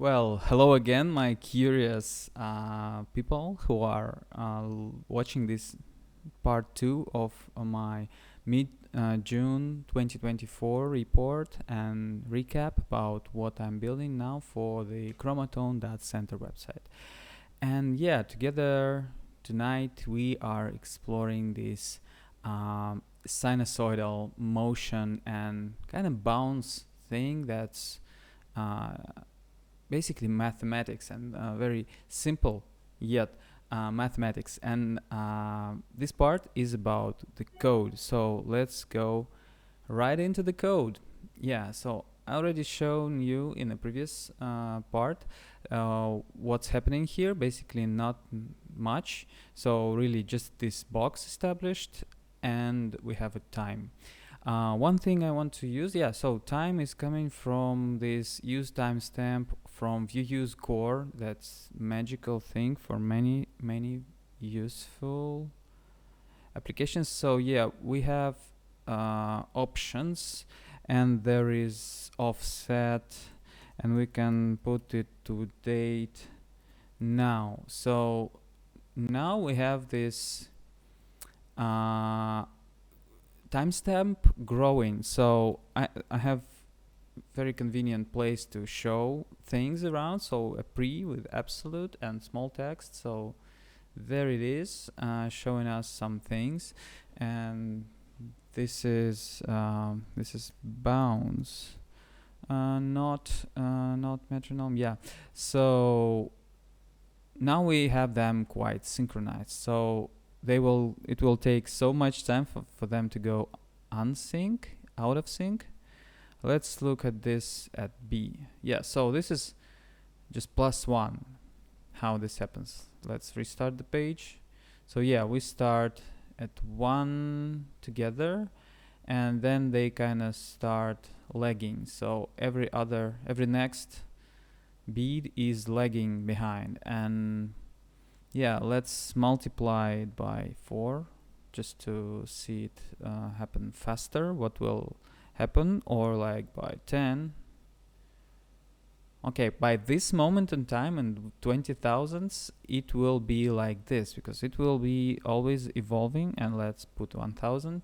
Well, hello again, my curious people who are watching this part two of my mid June 2024 report and recap about what I'm building now for the Chromatone Center website. And yeah, together tonight we are exploring this sinusoidal motion and kind of bounce thing that's uh, basically mathematics and very simple yet mathematics. And this part is about the code. So let's go right into the code. Yeah, so I already shown you in the previous part what's happening here. Basically not much. So really just this box established and we have a time. One thing I want to use, yeah, so time is coming from this use timestamp from view use core. That's magical thing for many useful applications. So yeah, we have options and there is offset and we can put it to date now. So now we have this timestamp growing. So I have very convenient place to show things around. So a pre with absolute and small text. So there it is, showing us some things. And this is bounds, not metronome. Yeah. So now we have them quite synchronized. So it will take so much time for them to go unsync, out of sync. Let's look at this at B. Yeah, so this is just +1 how this happens. Let's restart the page. So yeah, we start at 1 together and then they kind of start lagging. So every next beat is lagging behind. And yeah, let's multiply it by 4 just to see it happen faster. What will happen? Or like by 10. Okay, by this moment in time and 20,000s, it will be like this because it will be always evolving. And let's put 1,000.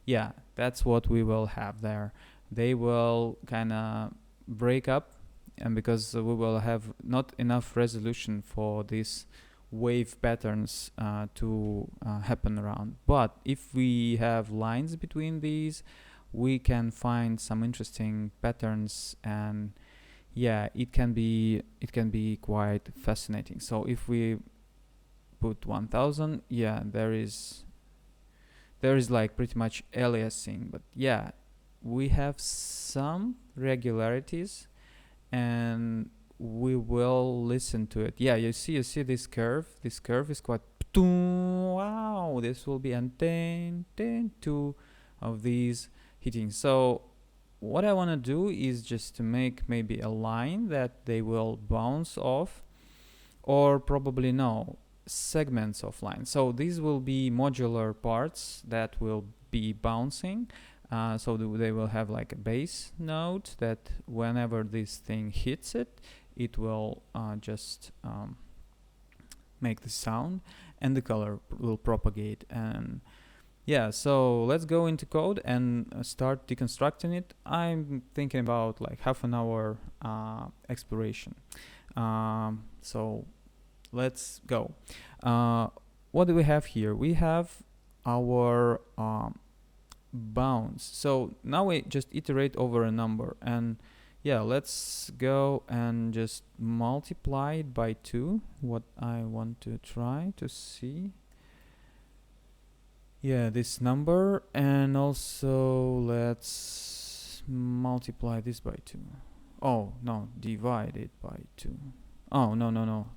Yeah, that's what we will have there. They will kind of break up, and because we will have not enough resolution for these wave patterns to happen around. But if we have lines between these, we can find some interesting patterns, and yeah, it can be quite fascinating. So if we put 1000, yeah, there is like pretty much aliasing, but yeah, we have some regularities and we will listen to it. Yeah, you see this curve. This curve is quite wow. This will be and 2 of these hitting. So what I want to do is just to make maybe a line that they will bounce off, or probably no, segments of lines. So these will be modular parts that will be bouncing. So they will have like a base node that whenever this thing hits it, it will just make the sound, and the color will propagate. And yeah, so let's go into code and start deconstructing it. I'm thinking about like half an hour exploration. So let's go. What do we have here? We have our bounds. So now we just iterate over a number, and yeah, let's go and just multiply it by 2. What I want to try to see, yeah, this number, and also let's multiply this by 2. Oh no, divide it by 2. Oh no,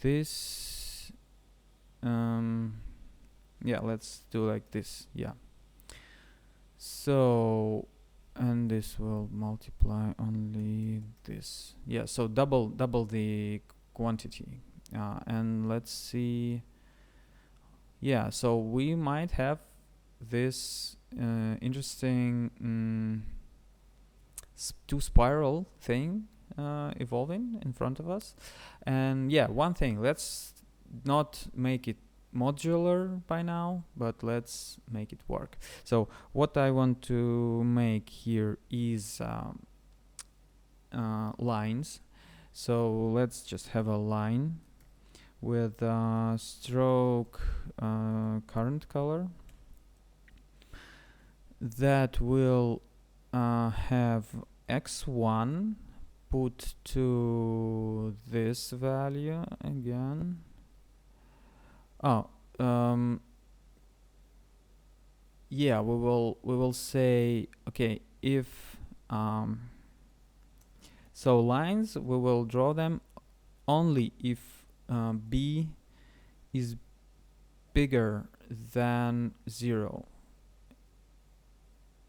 this yeah, let's do like this. Yeah, so, and this will multiply only this. Yeah, so double the quantity. And let's see. Yeah, so we might have this interesting 2 spiral thing evolving in front of us. And yeah, one thing, let's not make it modular by now, but let's make it work. So what I want to make here is lines. So let's just have a line with stroke current color that will have x1 put to this value again. Yeah, we will say, okay, if so lines, we will draw them only if b is bigger than 0.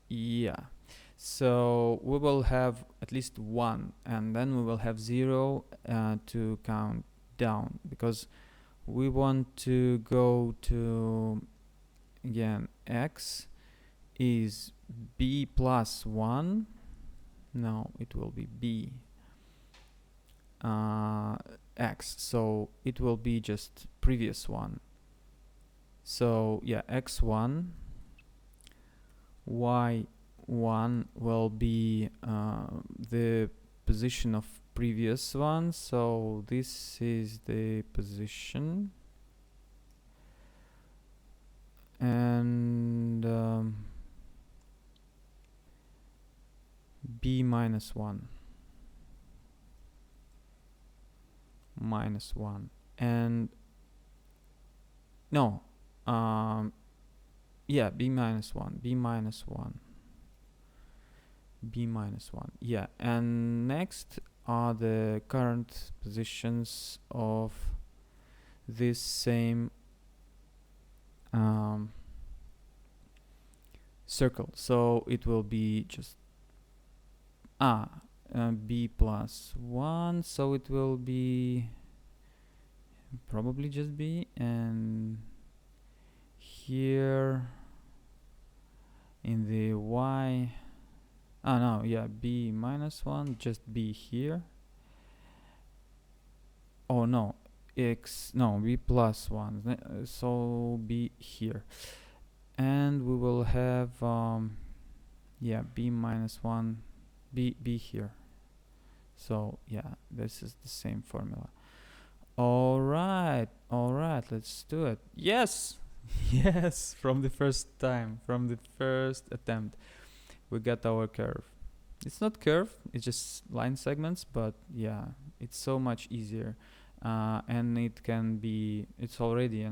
Yeah, so we will have at least 1, and then we will have 0 to count down, because we want to go to, again, x is b plus 1. No, it will be b x, so it will be just previous one. So yeah, x1, y1 will be the position of previous one, so this is the position, and b minus 1 minus 1, and no, yeah, b minus 1, b minus 1, b minus 1. Yeah, and next are the current positions of this same circle. So it will be just b plus 1, so it will be probably just b, and here in the y, no, yeah, b minus 1, just b here. Oh no, b plus 1, so b here, and we will have yeah, b minus 1, b here. So yeah, this is the same formula. All right, let's do it. Yes. Yes, from the first time, from the first attempt, we got our curve. It's not curve, it's just line segments, but yeah, it's so much easier, and it's already,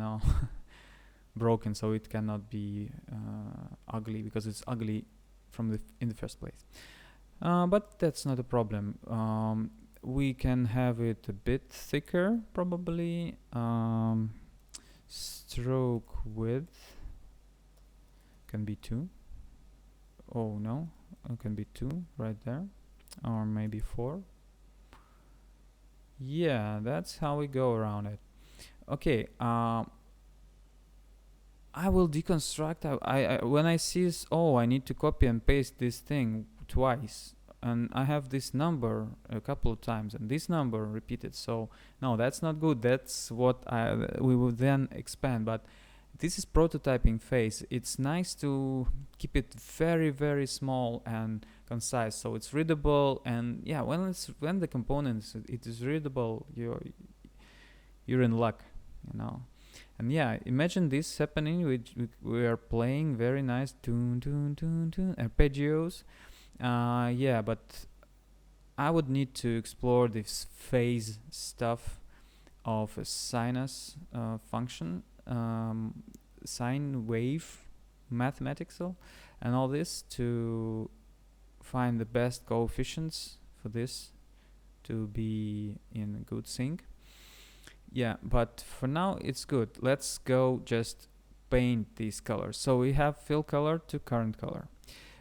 broken, so it cannot be ugly, because it's ugly in the first place. But that's not a problem. We can have it a bit thicker, probably. Stroke width can be 2. Oh no, it can be 2 right there, or maybe 4. Yeah, that's how we go around it. Okay, I will deconstruct. When I see this, I need to copy and paste this thing twice, and I have this number a couple of times, and this number repeated. So no, that's not good. That's what we will then expand. But this is prototyping phase. It's nice to keep it very, very small and concise, so it's readable. And yeah, when the components it is readable, you're in luck, And yeah, imagine this happening. We are playing very nice tune arpeggios. Yeah, but I would need to explore this phase stuff of a sinus function, sine wave mathematical, and all this to find the best coefficients for this to be in good sync. Yeah, but for now it's good. Let's go just paint these colors. So we have fill color to current color,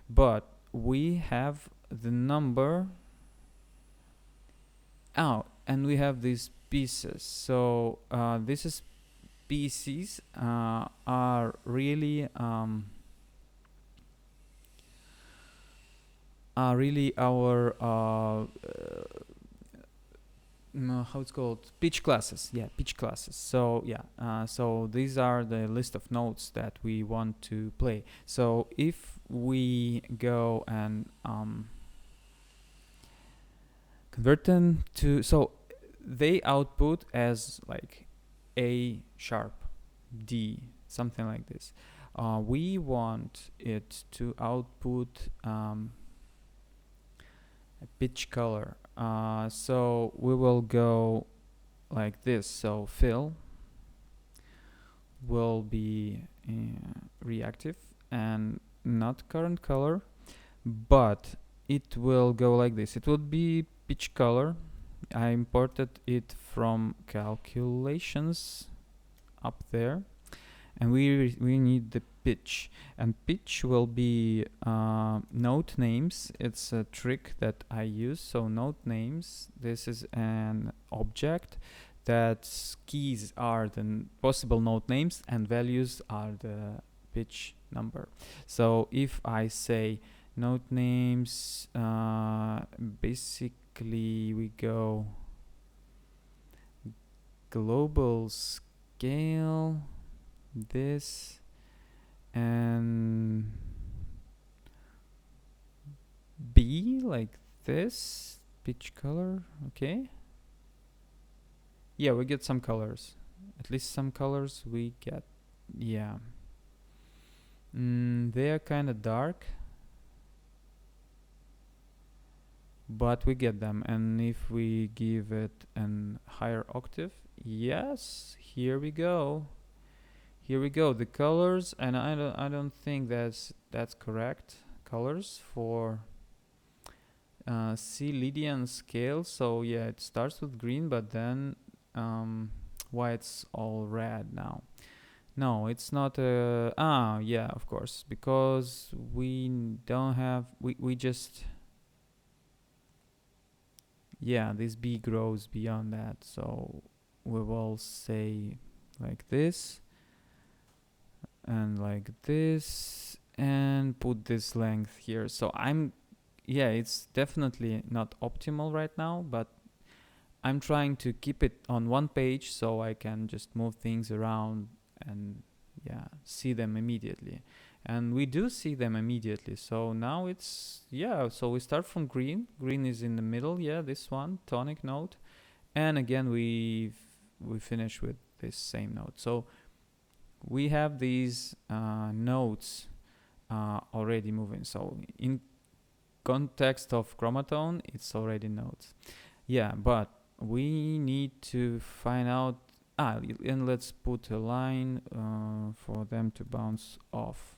but we have the number out, and we have these pieces. So these species are really our how it's called, pitch classes. Yeah, pitch classes. So yeah, so these are the list of notes that we want to play. So if we go and convert them to, so they output as like A sharp, D, something like this. We want it to output a pitch color. So we will go like this. So fill will be reactive and not current color, but it will go like this. It would be pitch color. I imported it from calculations up there, and we need the pitch, and pitch will be node names. It's a trick that I use. So node names, this is an object that keys are the possible node names and values are the pitch number. So if I say node names, basically we go global scale, this, and B like this, pitch color. Okay, yeah, we get some colors, at least some colors we get. Yeah, they are kind of dark, but we get them. And if we give it an higher octave, yes, here we go. Here we go, the colors, and I don't think that's correct colors for C Lydian scale. So yeah, it starts with green, but then why it's all red now? No, it's not a yeah, of course, because we don't have, we just, yeah, this B grows beyond that. So we will say like this and like this and put this length here. So yeah, it's definitely not optimal right now, but I'm trying to keep it on one page so I can just move things around and yeah, see them immediately. And we do see them immediately. So now it's, yeah, so we start from green. Green is in the middle, yeah, this one, tonic note. And again, we finish with this same note. So we have these notes already moving. So in context of Chromatone, it's already notes. Yeah, but we need to find out, and let's put a line for them to bounce off.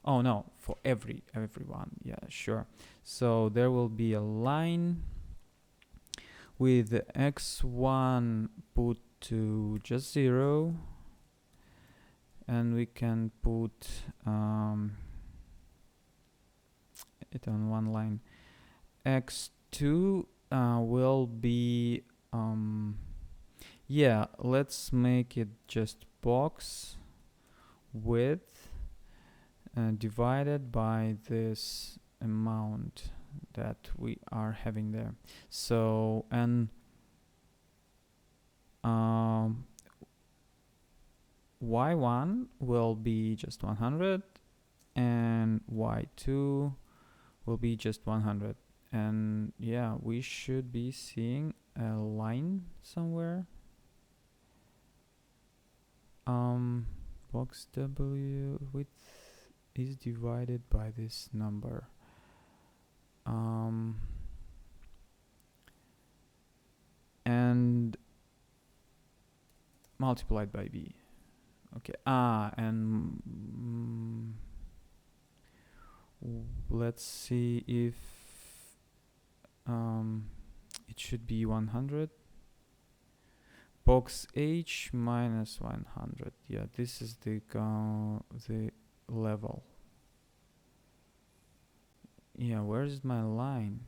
Oh no, for everyone. Yeah, sure. So there will be a line with x1 put to just 0, and we can put it on one line. X2 will be yeah, let's make it just box width divided by this amount that we are having there. So, and y1 will be just 100 and y2 will be just 100. And yeah, we should be seeing a line somewhere. Box W width is divided by this number. And multiplied by B. Okay. And let's see if it should be 100. Box H minus 100. Yeah, this is the level. Yeah, where's my line?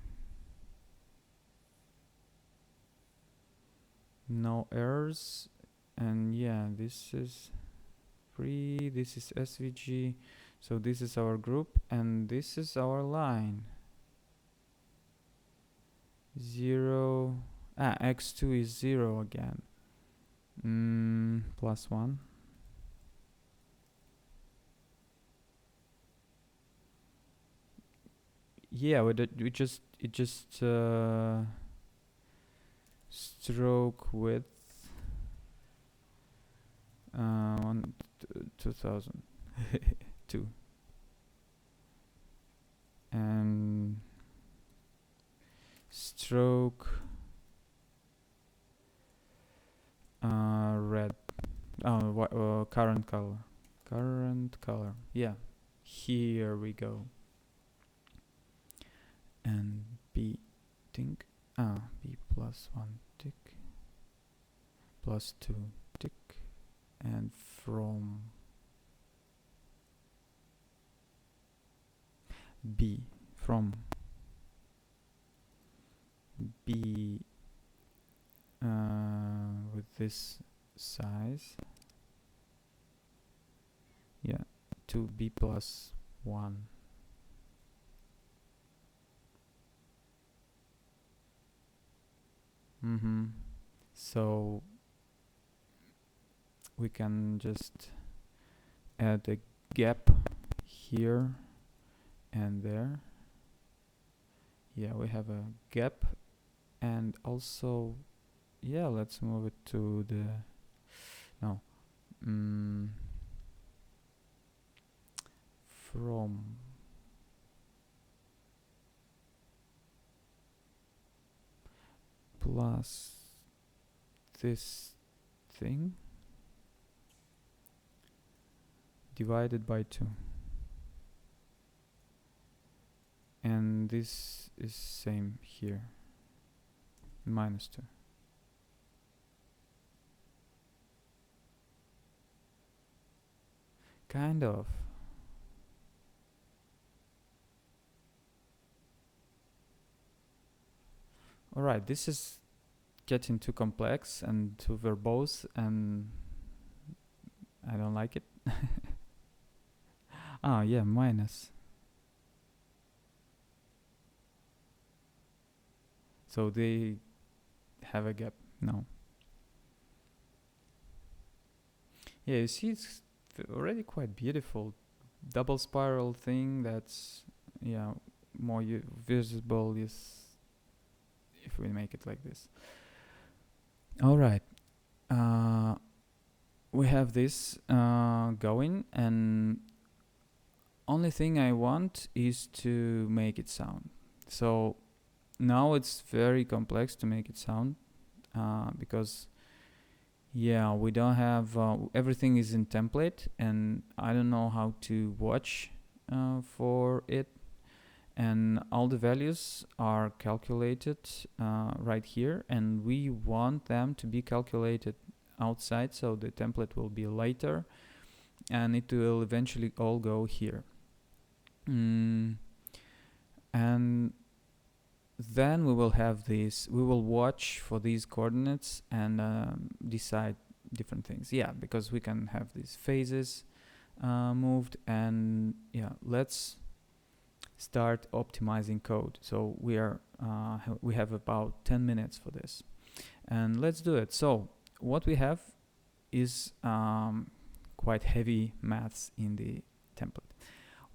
No errors. And yeah, this is free, this is SVG. So this is our group and this is our line. 0. x2 is 0 again. Plus 1. Yeah, we just stroke width 2002 and stroke red. Current color. Yeah, here we go. And b tick. B plus 1 tick plus 2 tick, and from B with this size, yeah, to B plus 1. So we can just add a gap here and there. Yeah, we have a gap, and also, yeah, let's move it to the from plus this thing divided by 2, and this is same here, minus 2. Kind of. Alright, this is getting too complex and too verbose, and I don't like it. Yeah, minus. So they have a gap now. Yeah, you see, it's already quite beautiful. Double spiral thing that's, yeah, more visible is if we make it like this. All right. We have this going, and only thing I want is to make it sound. So now it's very complex to make it sound because, yeah, we don't have everything is in template, and I don't know how to watch for it, and all the values are calculated right here, and we want them to be calculated outside, so the template will be later, and it will eventually all go here. And then we will have this, we will watch for these coordinates and decide different things. Yeah, because we can have these phases moved, and yeah, let's start optimizing code. So we are we have about 10 minutes for this, and let's do it. So what we have is quite heavy maths in the template.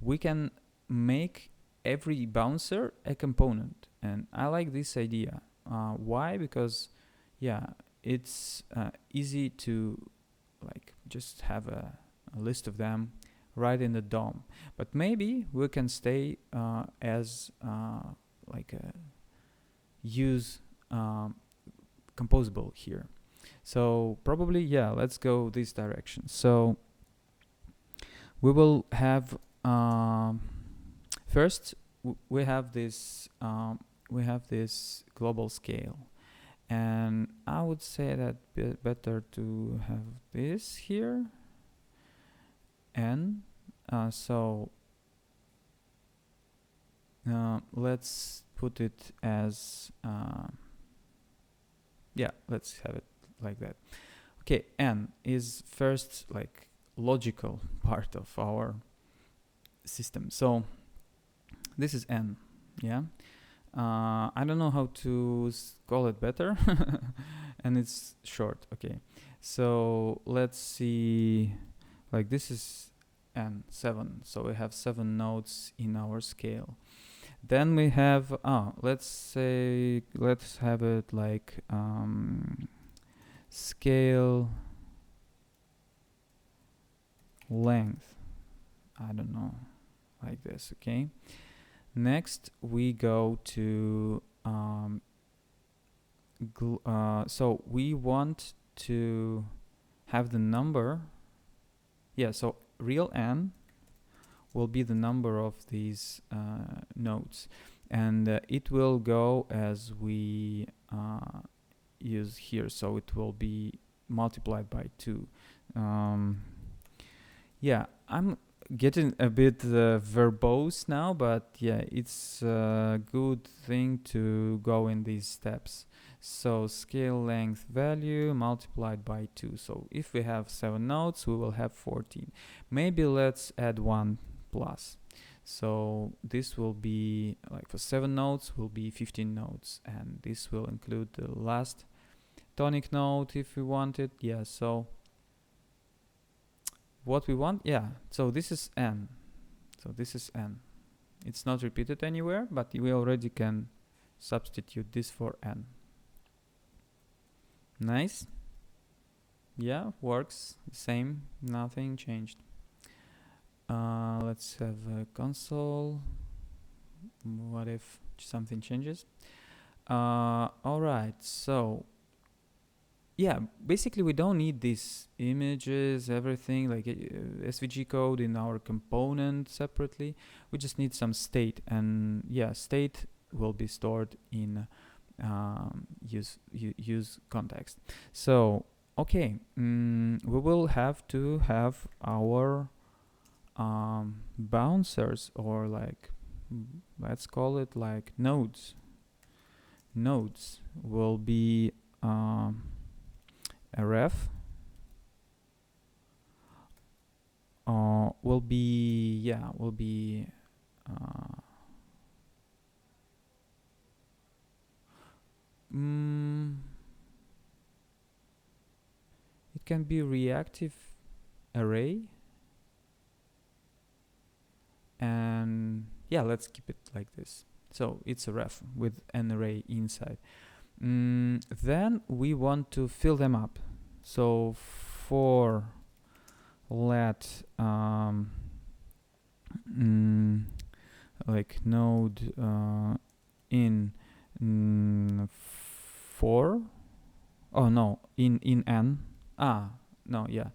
We can make every bouncer a component, and I like this idea. Why? Because, yeah, it's easy to like just have a list of them right in the DOM, but maybe we can stay as like a use composable here. So probably, yeah, let's go this direction. So we will have first we have this global scale, and I would say that better to have this here, and so let's put it as yeah, let's have it like that. Okay, n is first like logical part of our system. So this is n, yeah. I don't know how to call it better. And it's short. Okay, so let's see. Like this is n7, so we have 7 nodes in our scale. Then we have let's have it like scale length. I don't know, like this. Okay. Next we go to so we want to have the number. Yeah, so real n will be the number of these nodes, and it will go as we use here, so it will be multiplied by 2. Yeah, I'm getting a bit verbose now, but yeah, it's a good thing to go in these steps. So scale length value multiplied by 2. So if we have 7 nodes, we will have 14. Maybe let's add 1 plus. So this will be, like for 7 nodes, will be 15 nodes. And this will include the last tonic node if we want it. Yeah, so what we want, yeah, so this is n. So this is n. It's not repeated anywhere, but we already can substitute this for n. Nice. Yeah, works. Same, nothing changed. Let's have a console. What if something changes? All right, so yeah, basically we don't need these images, everything like SVG code in our component separately. We just need some state, and yeah, state will be stored in use context. So okay, we will have to have our bouncers, or like let's call it like nodes. Nodes will be a ref will be it can be reactive array, and yeah, let's keep it like this. So it's a ref with an array inside. Then we want to fill them up. So for let like node in 4. Oh no, in n. No, yeah.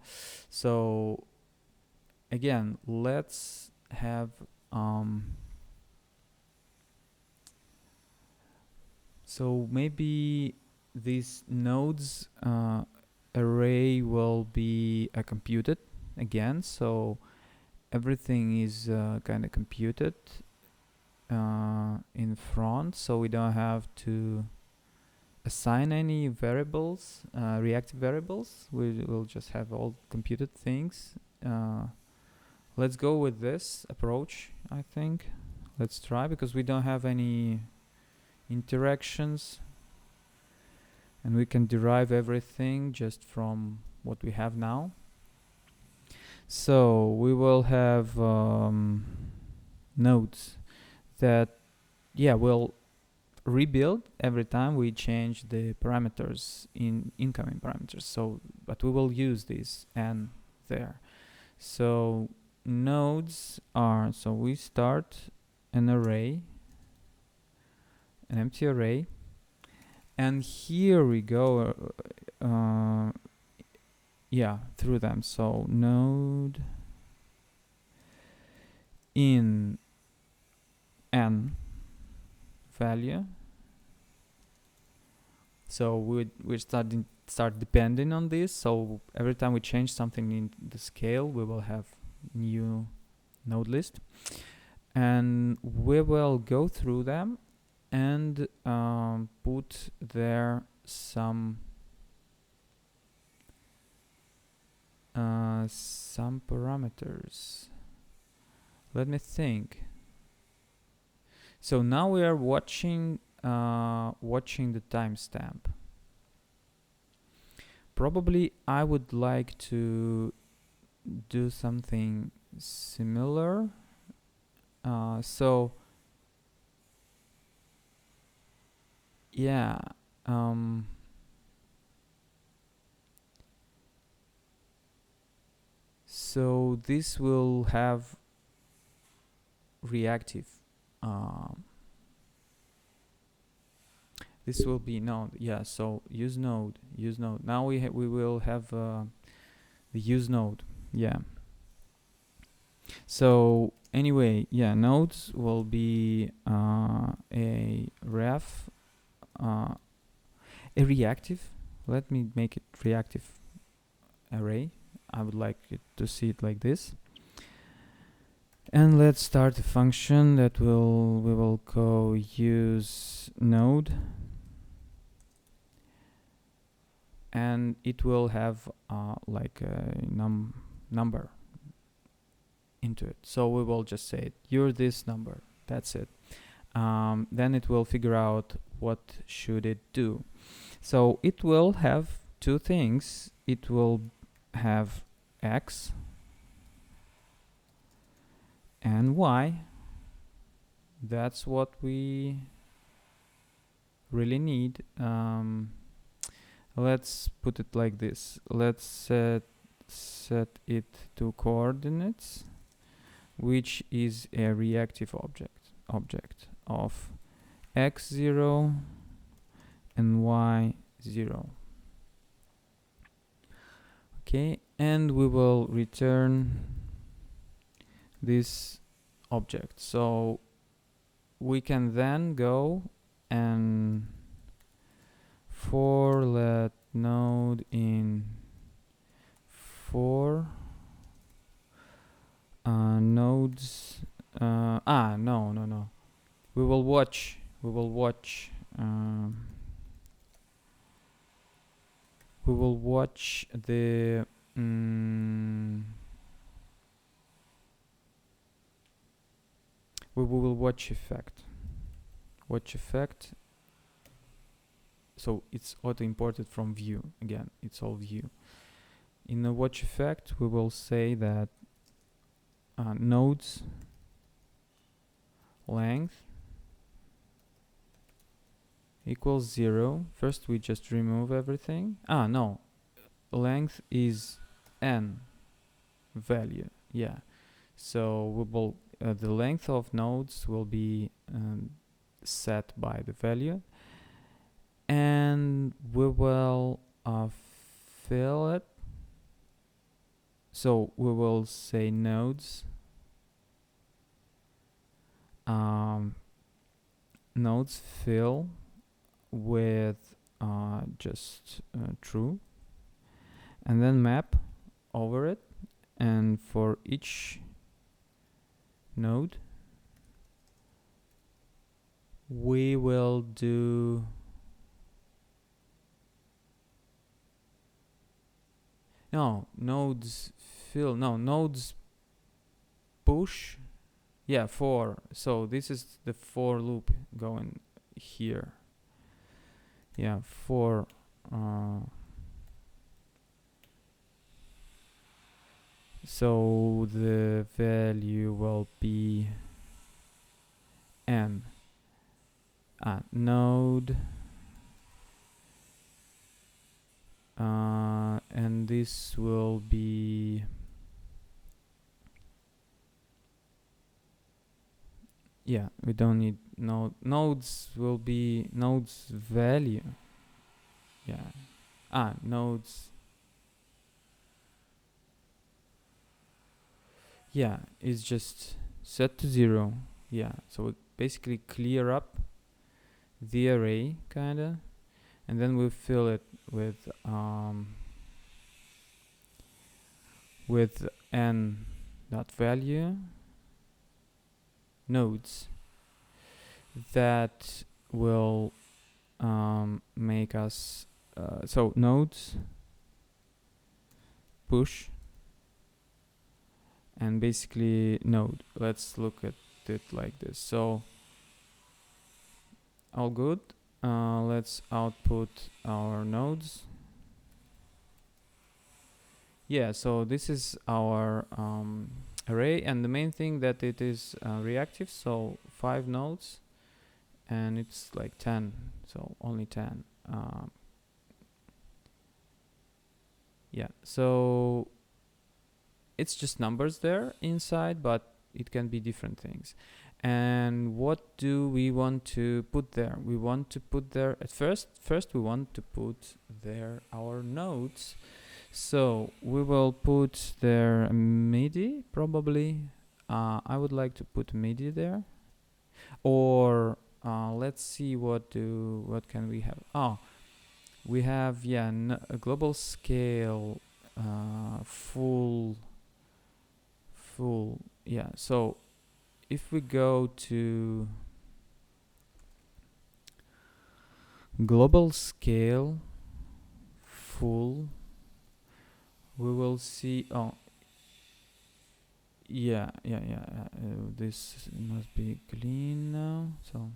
So again, let's have so maybe this nodes array will be computed again, so everything is kind of computed in front, so we don't have to assign any variables, reactive variables. We will just have all computed things. Let's go with this approach, I think. Let's try, because we don't have any interactions, and we can derive everything just from what we have now. So we will have nodes that will rebuild every time we change the parameters in incoming parameters. So but we will use this and there. So nodes are, so we start an array, an empty array, and here we go through them. So node in n value. So we start depending on this. So every time we change something in the scale, we will have new node list, and we will go through them and put there some parameters. Let me think. So now we are watching the timestamp. Probably I would like to do something similar. So yeah, so this will have reactive. Um, this will be node. Yeah. So use node. Use node. Now we will have the use node. Yeah. So anyway, yeah, nodes will be a ref, a reactive. Let me make it reactive array. I would like it to see it like this. And let's start a function that we will call use node, and it will have like a number into it. So we will just say you're this number. That's it. Then it will figure out what should it do. So it will have two things. It will have x and y. That's what we really need. Let's put it like this. Let's set it to coordinates, which is a reactive object of x0 and y0. Okay, and we will return this object. So we can then go and for let node in for nodes. No. We will watch. We will watch the we will watch effect. Watch effect. So it's auto imported from view. Again, it's all view. In the watch effect, we will say that nodes length equals 0. First, we just remove everything. No, length is n value. Yeah. So we will the length of nodes will be set by the value, and we will fill it. So we will say nodes nodes fill with just true, and then map over it, and for each node we will do nodes fill, nodes push. Yeah, for, so this is the for loop going here. Yeah, for so the value will be n node and this will be we don't need nodes will be nodes value. Nodes is just set to 0. So we basically clear up the array kinda, and then we fill it with n dot value nodes that will make us so nodes push and basically node. Let's look at it like this. So all good. Let's output our nodes. Yeah, so this is our array, and the main thing that it is reactive, so 5 nodes, and it's like 10, so only 10. Yeah, so it's just numbers there inside, but it can be different things. And what do we want to put there? We want to put there at first we want to put there our nodes. So we will put there midi probably. I would like to put midi there, or let's see what can we have. Oh, we have a global scale, full. Yeah. So if we go to global scale full, we will see. Oh, yeah. This must be clean now. So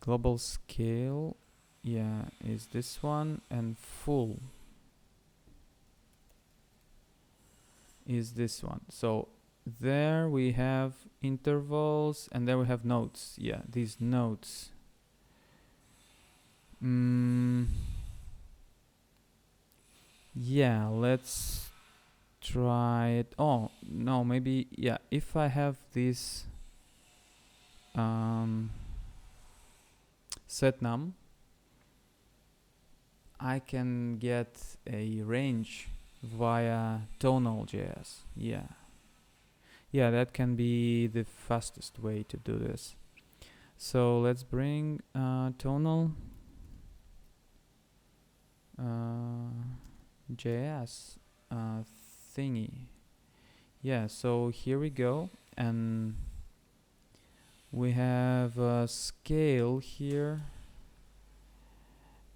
global scale, is this one, and full is this one. So there we have intervals, and there we have nodes. Yeah, these nodes. Yeah, let's try it. Oh no, maybe if I have this set num, I can get a range via tonal.js. Yeah, that can be the fastest way to do this. So let's bring tonal JS thingy. Yeah, so here we go, and we have a scale here,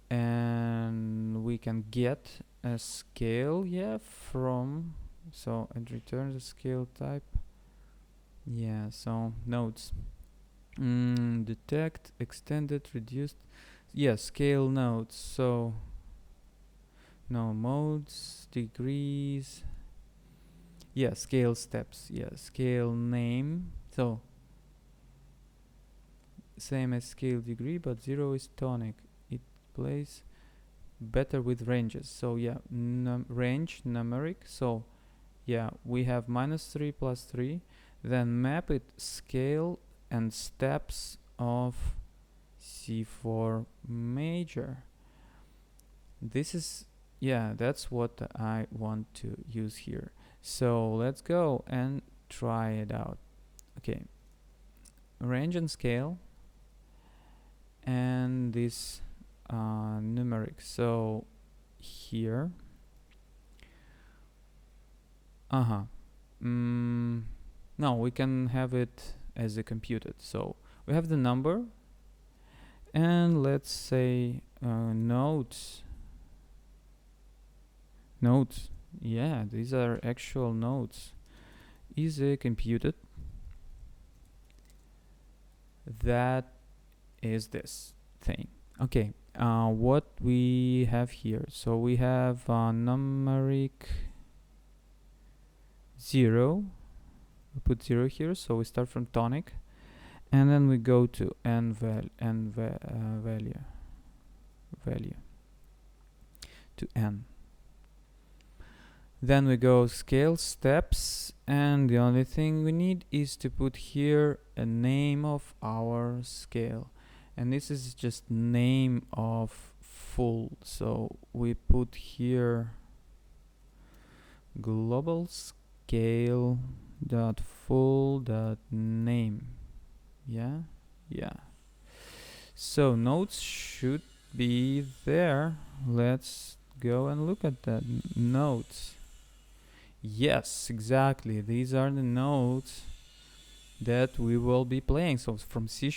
and we can get a scale from, so it returns a scale type. So nodes, detect, extended, reduced, scale nodes. So no modes, degrees, scale steps, scale name. So same as scale degree, but 0 is tonic. It plays better with ranges. So range numeric. So we have -3 plus 3. Then map it scale and steps of C4 major. This is that's what I want to use here. So let's go and try it out. Okay, range and scale, and this numeric. So here, no, we can have it as a computed. So we have the number, and let's say nodes. These are actual nodes. Is a computed. That is this thing. Okay, what we have here. So we have numeric 0. We put 0 here, so we start from tonic, and then we go to value to n. Then we go scale steps, and the only thing we need is to put here a name of our scale, and this is just name of full. So we put here global scale dot full dot name. So nodes should be there. Let's go and look at that. Nodes. Yes, exactly. These are the nodes that we will be playing. So from C#,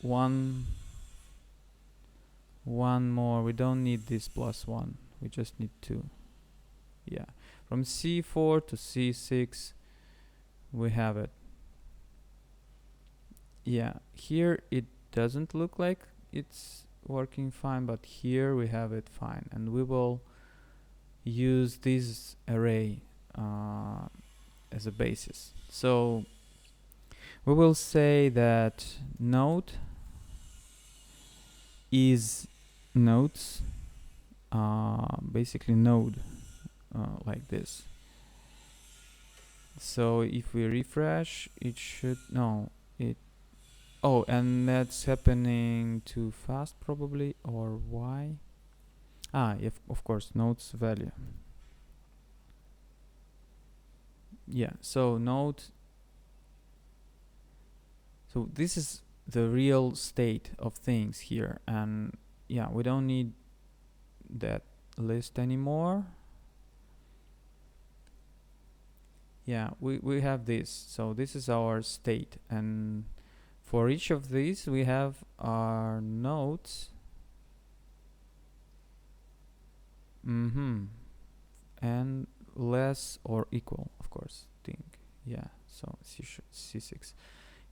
one more. We don't need this +1. We just need 2. From C4 to C6, we have it. Yeah, here it doesn't look like it's working fine, but here we have it fine, and we will use this array as a basis. So we will say that node is nodes, basically node like this. So if we refresh, it should no it. Oh, and that's happening too fast probably, or why? If of course nodes value. Yeah, so node. So this is the real state of things here, and yeah, we don't need that list anymore. Yeah, we have this. So this is our state, and for each of these we have our nodes. And less or equal, of course, think. Yeah, so C6.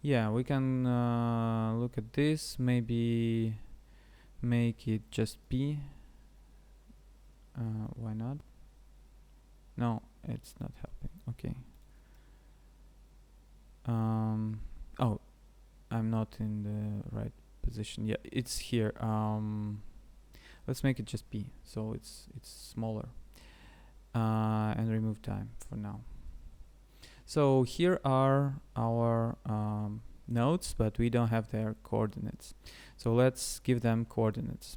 Yeah, we can look at this, maybe make it just P. Why not? No, it's not helping. Okay. Oh, I'm not in the right position. Yeah, it's here. Let's make it just P, so it's smaller. And remove time for now. So here are our nodes, but we don't have their coordinates. So let's give them coordinates.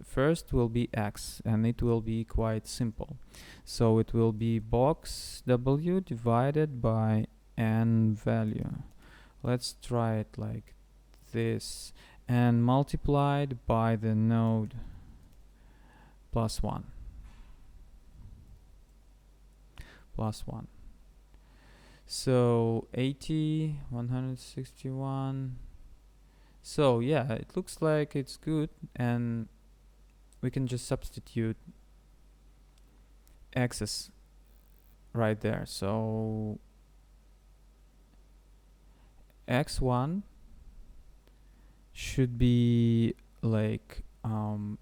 First will be x, and it will be quite simple. So it will be box w divided by n value. Let's try it like this, and multiplied by the node plus 1. Plus 1. So 80, 161. So yeah, it looks like it's good, and we can just substitute x's right there. So x1 should be like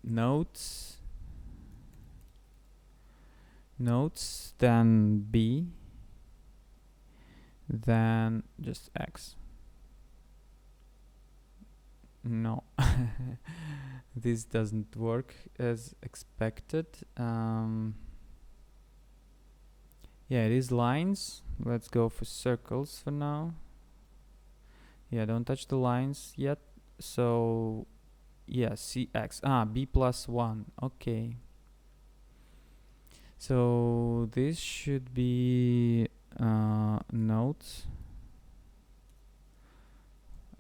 nodes, then b, then just x. No, this doesn't work as expected. Yeah, it is lines. Let's go for circles for now. Yeah, don't touch the lines yet. So yeah, cx. B plus 1. Okay. So this should be nodes.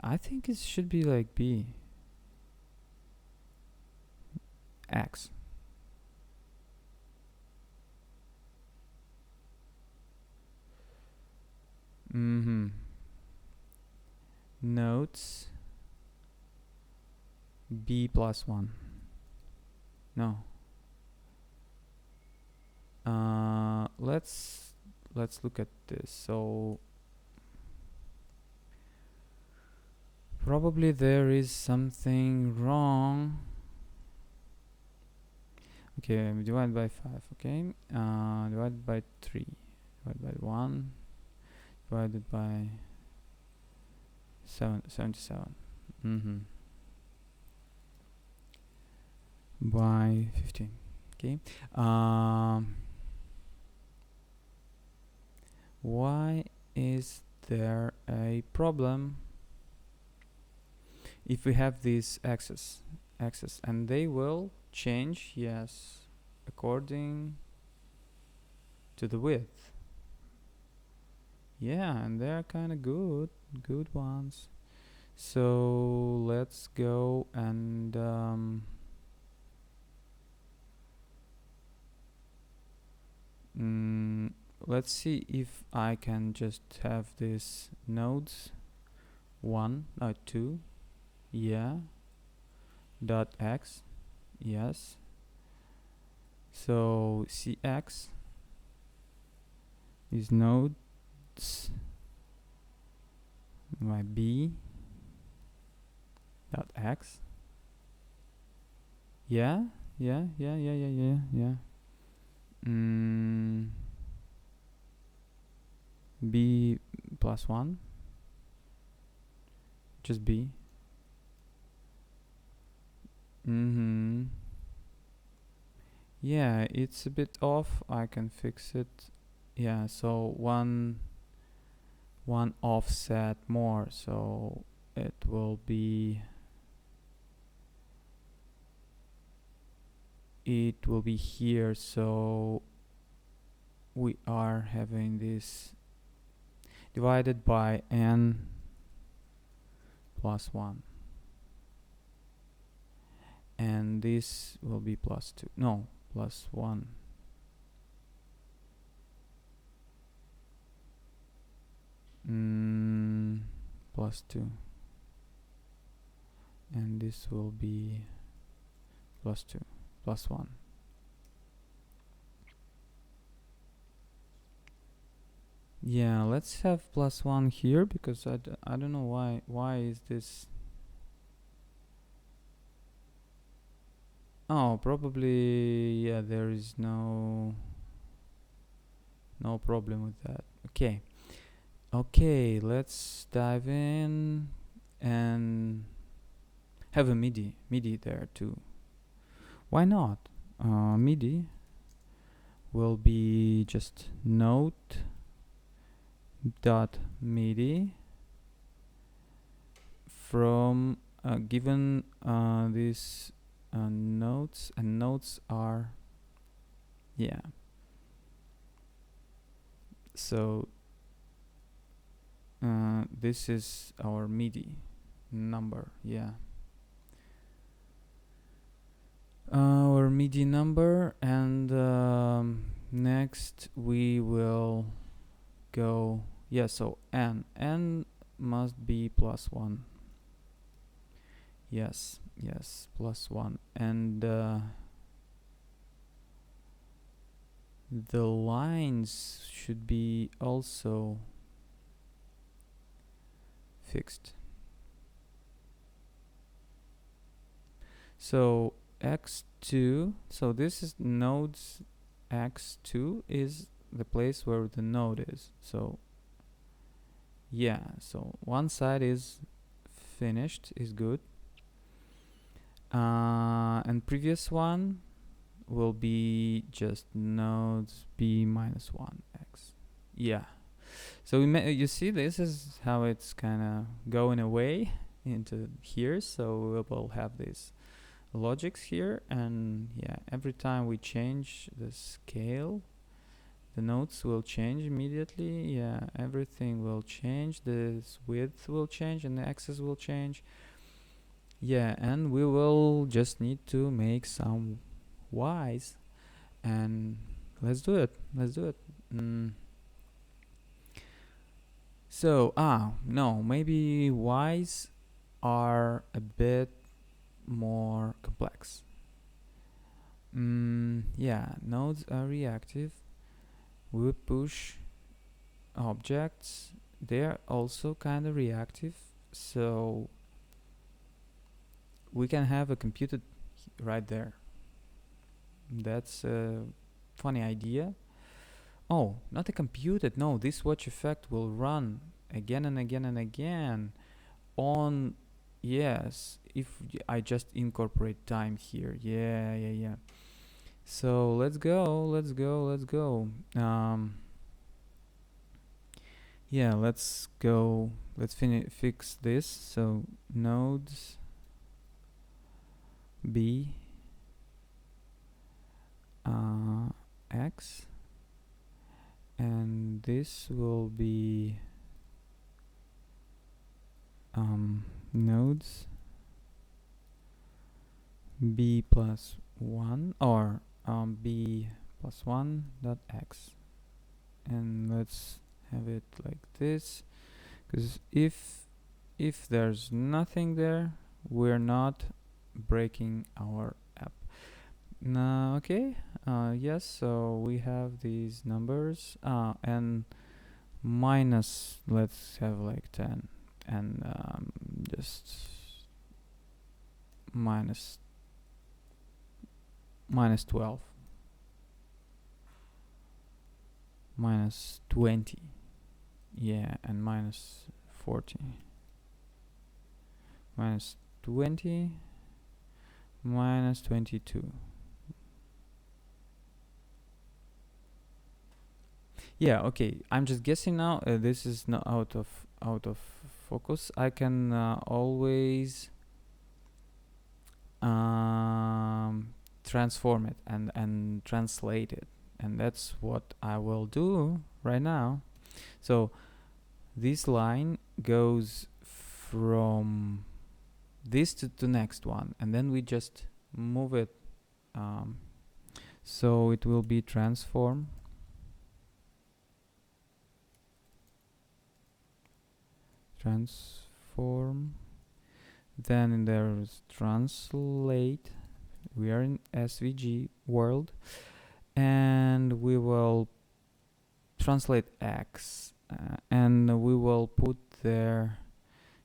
I think it should be like b. X. Nodes b plus 1. No. Let's look at this. So probably there is something wrong. Okay, divide by 5. Okay, divided by 3, divided by 1, divided by 77. By 15. Okay. Why is there a problem if we have these axes, and they will change, yes, according to the width. Yeah, and they're kind of good ones. So let's go and let's see if I can just have this nodes 1 or 2. Yeah, dot x. Yes. So cx is nodes my b dot x. Yeah, yeah. Mm, b plus 1, just b. Mm-hmm. Yeah, it's a bit off. I can fix it. Yeah, so one offset more, so it will be here. So we are having this divided by n plus 1, and this will be plus 2, no, plus 1. Plus 2, and this will be plus 2 plus 1. Yeah, let's have plus 1 here, because I don't know why is this. Oh, probably, yeah, there is no problem with that. Okay, let's dive in and have a midi there too. Why not? Midi will be just node dot midi from given these nodes, and nodes are, yeah, so this is our midi number. Yeah, our midi number, and next we will go, yeah, so n must be plus 1. Yes, plus 1, and the lines should be also fixed. So x2, so this is nodes, x2 is the place where the node is. So yeah, so one side is finished, is good, and previous one will be just nodes b minus 1 x. Yeah, so you see, this is how it's kind of going away into here. So we will have these logics here, and yeah, every time we change the scale, the nodes will change immediately. Yeah, everything will change. This width will change and the axis will change. Yeah, and we will just need to make some y's, and let's do it. So no, maybe y's are a bit more complex. Yeah, nodes are reactive. We push objects, they're also kind of reactive, so we can have a computed right there. That's a funny idea. Oh, not a computed, no, this watch effect will run again and again and again on, yes, if I just incorporate time here. Yeah. So let's go. Yeah, let's go. Let's fix this. So nodes b x, and this will be nodes b plus 1, or b plus 1 dot x, and let's have it like this, because if there's nothing there, we're not breaking our app. Now, okay, yes, so we have these numbers, and minus, let's have like 10, and just minus 12, minus 20, yeah, and minus 40, minus 20, minus 22. Yeah, okay, I'm just guessing now. This is not out of focus. I can always transform it and translate it, and that's what I will do right now. So this line goes from this to the next one, and then we just move it, so it will be transform, then there's translate. We are in SVG world, and we will translate X, and we will put there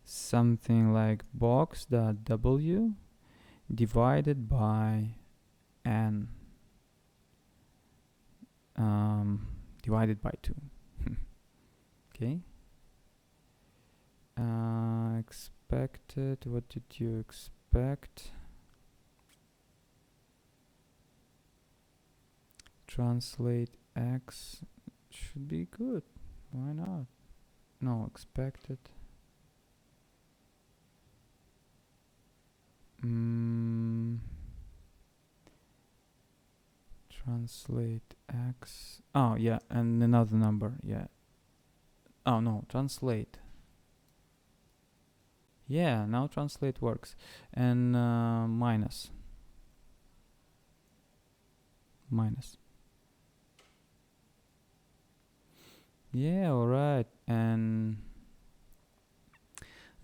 something like box.w divided by n, divided by 2. Okay. Expected, what did you expect? Translate X should be good. Why not? No, expected. Translate X. Oh, yeah, and another number, yeah. Oh, no, translate. Yeah, now translate works. And minus. Yeah, alright. And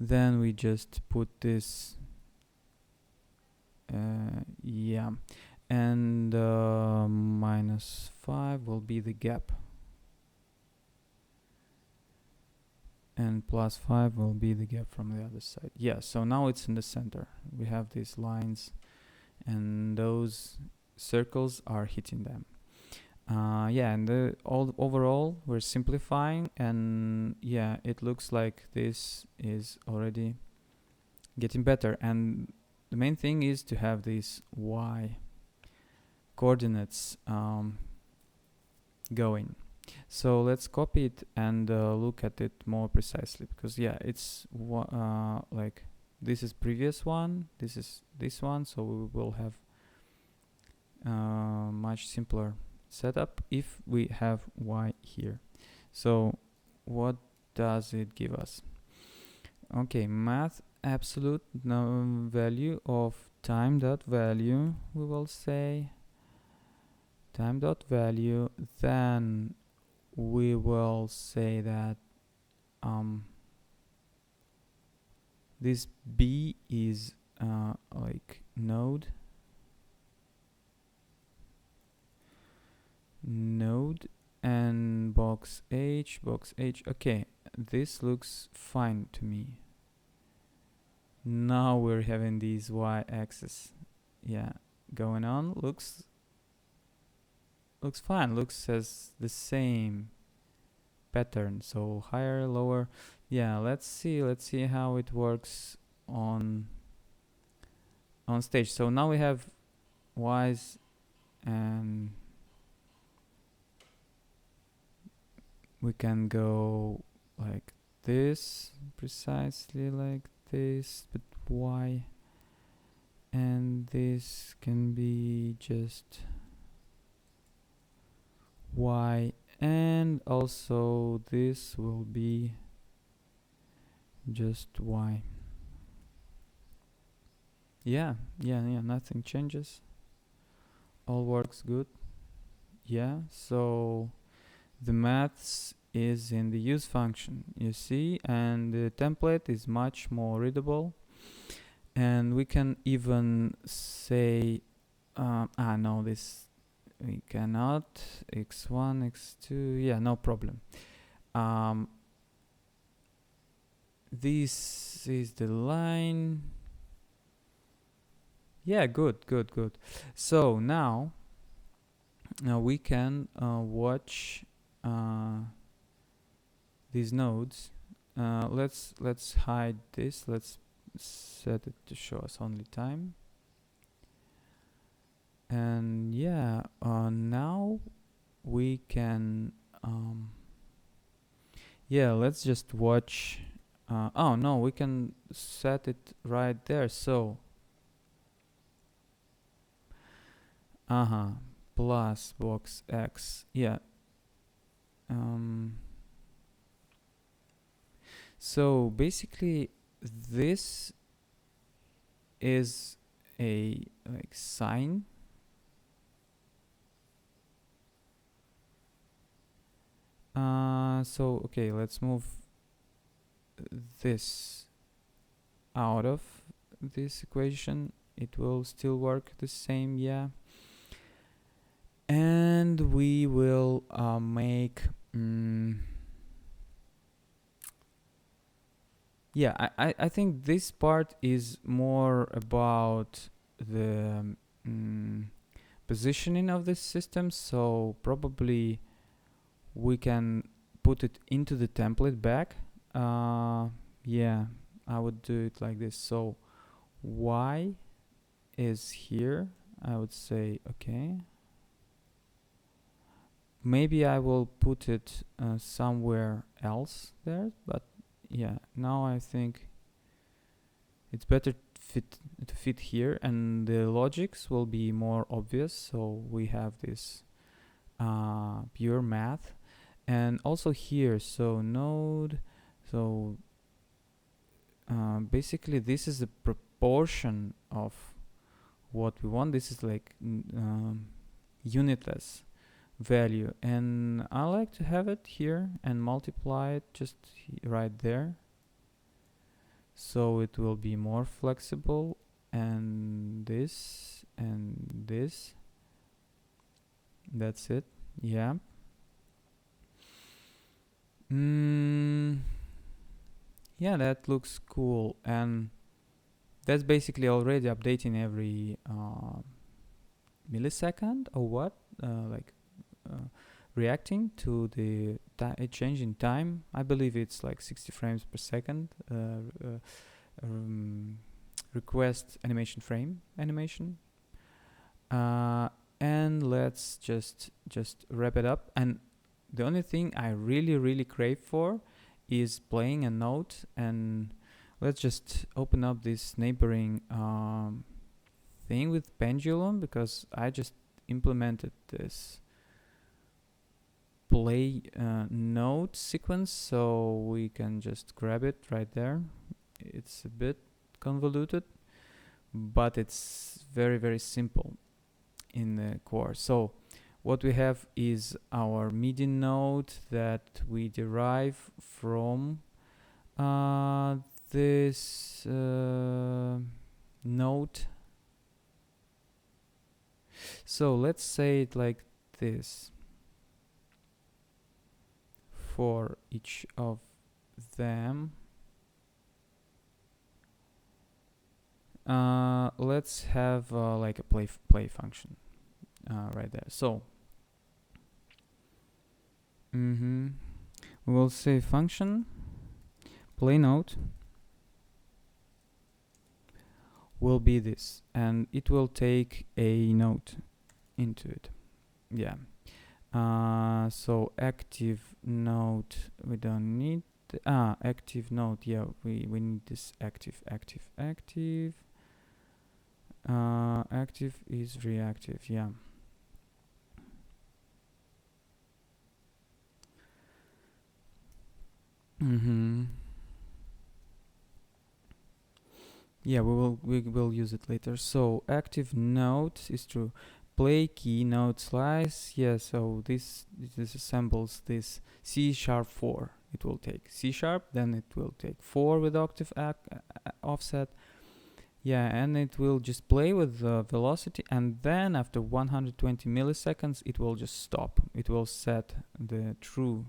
then we just put this. Yeah. And minus 5 will be the gap. And plus 5 will be the gap from the other side. Yeah, so now it's in the center. We have these lines, and those circles are hitting them. Yeah, and overall we're simplifying, and yeah, it looks like this is already getting better. And the main thing is to have these y coordinates going. So let's copy it and look at it more precisely, because yeah, it's like this is previous one, this is this one, so we will have much simpler setup if we have y here. So what does it give us? Okay, math absolute value of time dot value, we will say time dot value, then we will say that this B is like node, and box H. Okay, this looks fine to me. Now we're having these y-axis, yeah, going on. Looks fine. Looks as the same pattern. So higher, lower. Yeah, let's see how it works on stage. So now we have y's, and we can go like this, precisely like this, but y, and this can be just y, and also this will be just y. Yeah, nothing changes, all works good. Yeah, so the maths is in the use function, you see, and the template is much more readable. And we can even say no, this we cannot. X1, X2, yeah, no problem. This is the line. Yeah, good. So now we can watch these nodes. Let's hide this. Let's set it to show us only time. And yeah, now we can yeah, let's just watch. Oh no, we can set it right there. So plus box X. Yeah. So basically this is a like sine. So okay, let's move this out of this equation. It will still work the same, yeah. And we will make yeah, I think this part is more about the positioning of this system, so probably we can put it into the template back. Yeah, I would do it like this. So y is here. I would say okay. Maybe I will put it somewhere else there, but yeah, now I think it's better to fit here, and the logics will be more obvious. So we have this pure math, and also here, so node, so basically this is a proportion of what we want. This is like unitless value, and I like to have it here and multiply it just right there, so it will be more flexible. And this, that's it. Yeah. Yeah, that looks cool, and that's basically already updating every millisecond or what, like reacting to the change in time. I believe it's like 60 frames per second. Request animation frame animation. And let's just wrap it up. And the only thing I really crave for is playing a note. And let's just open up this neighboring thing with pendulum, because I just implemented this play note sequence, so we can just grab it right there. It's a bit convoluted, but it's very simple in the core. So what we have is our midi node that we derive from this node. So let's say it like this for each of them. Let's have like a play function right there. So we'll say function play node will be this, and it will take a node into it. Yeah. So active node we don't need. Active node, yeah, we need this active. Active is reactive, yeah. Yeah, we will use it later. So active node is true. Play key node slice. Yeah, so this assembles this C#4. It will take C#, then it will take 4 with octave offset. Yeah, and it will just play with the velocity, and then after 120 milliseconds it will just stop. It will set the true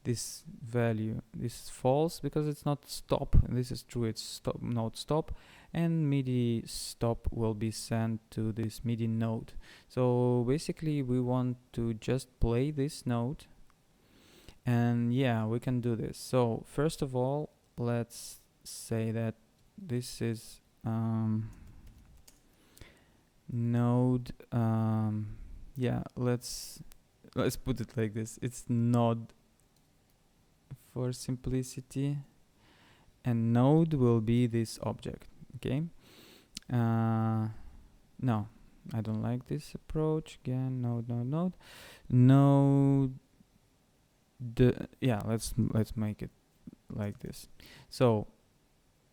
this value. This is false because it's not stop. This is true, it's stop, node stop, and MIDI stop will be sent to this MIDI node. So basically we want to just play this node, and yeah, we can do this. So first of all, let's say that this is node, yeah, let's put it like this. It's node for simplicity, and node will be this object. Okay, no, I don't like this approach. Again, node. Yeah, let's make it like this. So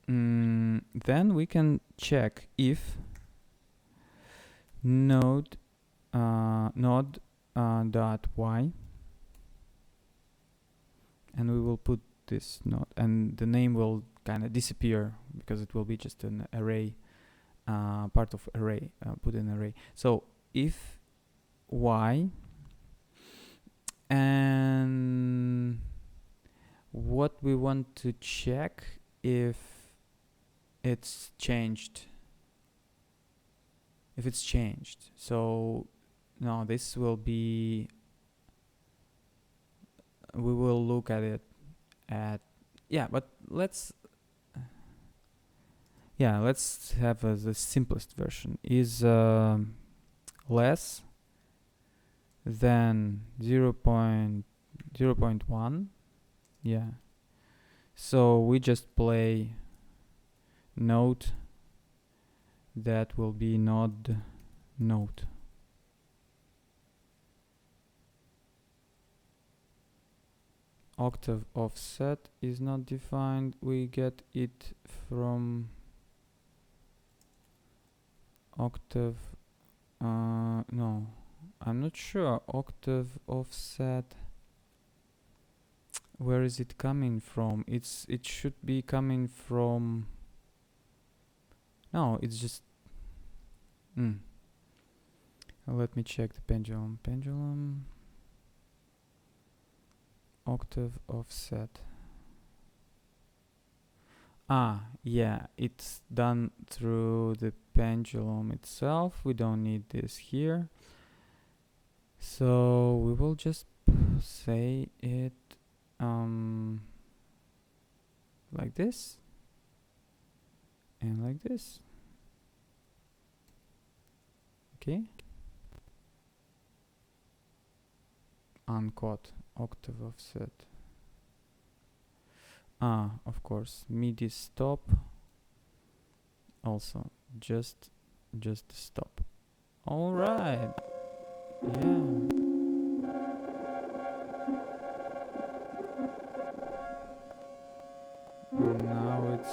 then we can check if node dot y, and we will put this node, and the name will kind of disappear because it will be just an array, part of array, put in array. So if y, and what we want to check if it's changed. If it's changed, so now this will be, we will look at it at, yeah, but let's have the simplest version is less than 0.1. Yeah, so we just play note that will be node. Octave offset is not defined. We get it from octave. No, I'm not sure. Octave offset. Where is it coming from? It should be coming from. No, it's just. Let me check the pendulum. Octave offset. Yeah, it's done through the pendulum itself. We don't need this here. So we will just say it like this and like this. Okay. Unquote octave offset. Of course, MIDI stop. Also, just stop. All right. Yeah. Now it's.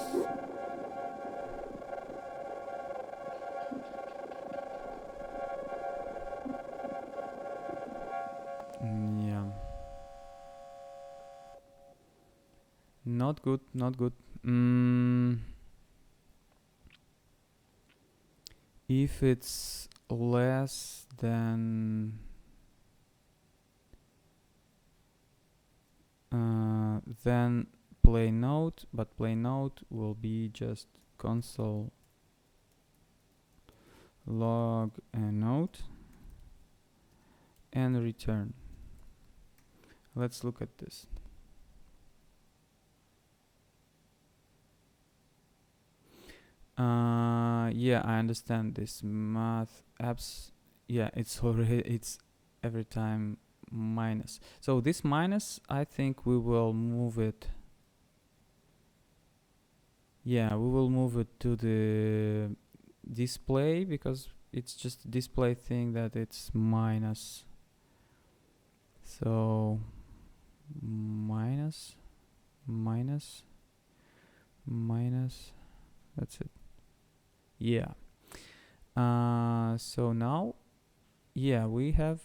Yeah. Not good. If it's less than then play note, but play note will be just console log a note and return. Let's look at this. Yeah, I understand this math apps. Yeah, it's every time minus. So this minus, I think we will move it. Yeah, we will move it to the display because it's just a display thing that it's minus. So minus. That's it. Yeah. So now, yeah, we have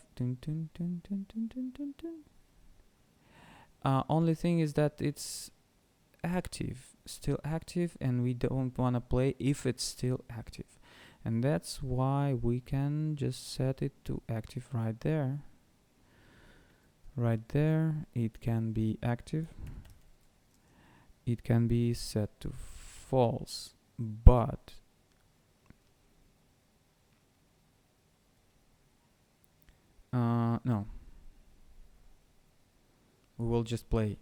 only thing is that it's still active, and we don't want to play if it's still active, and that's why we can just set it to active right there. right there. It can be active. It can be set to false, but no, we will just play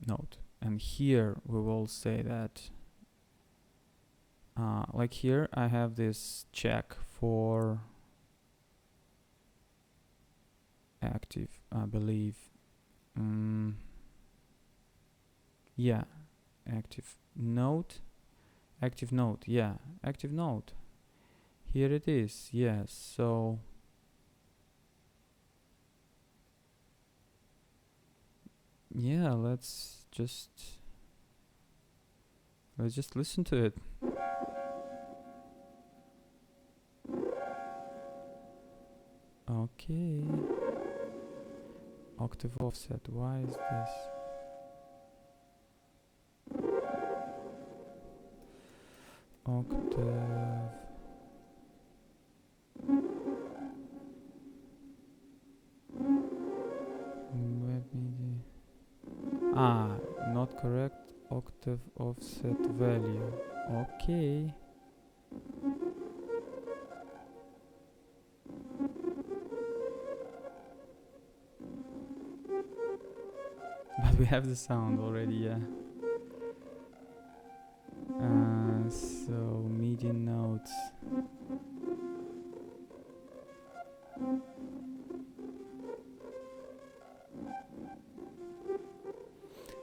note, and here we will say that like here I have this check for active, I believe. Yeah, active note, yeah, active note. Here it is, yes. So yeah, let's just listen to it. Okay. Octave offset, why is this? Octave. Midi. Not correct. Octave offset value. Okay. But we have the sound already, yeah. So MIDI notes.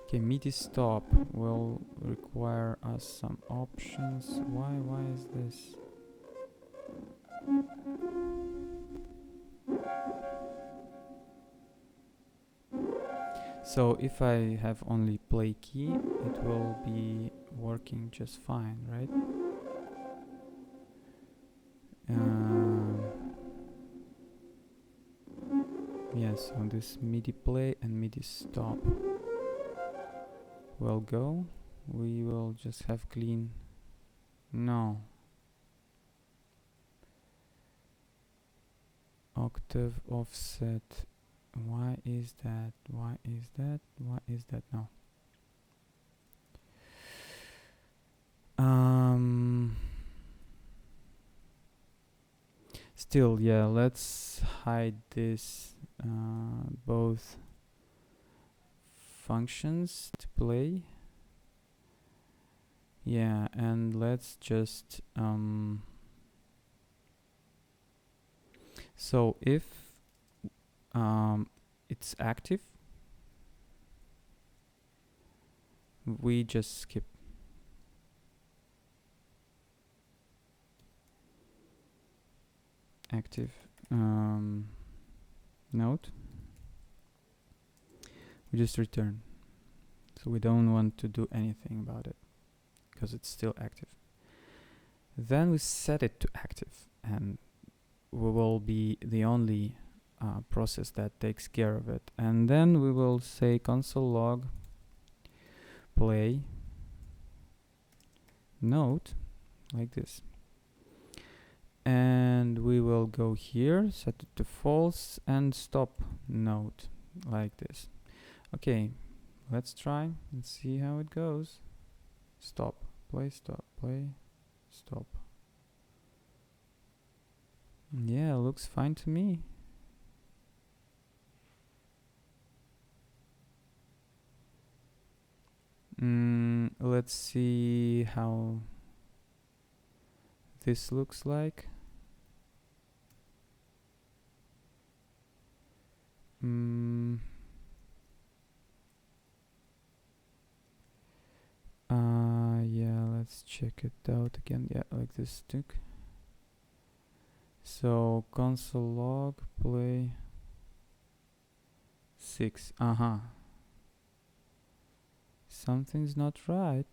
Okay, MIDI stop will require us some options. Why is this? So if I have only play key, it will be working just fine, right? Yes, so this MIDI play and MIDI stop will go. We will just have clean. No. Octave offset. Why is that? Why is that? Why is that? No. Still, yeah, let's hide this both functions to play. Yeah, and let's just so if it's active, we just skip. Active note. We just return. So we don't want to do anything about it because it's still active. Then we set it to active, and we will be the only process that takes care of it. And then we will say console log play note like this. And we will go here, set it to false, and stop note like this. Okay, let's try and see how it goes. Stop, play, stop, play, stop. Yeah, looks fine to me. Let's see how this looks like. Yeah, let's check it out again. Yeah, like this stick. So console log play 6. Something's not right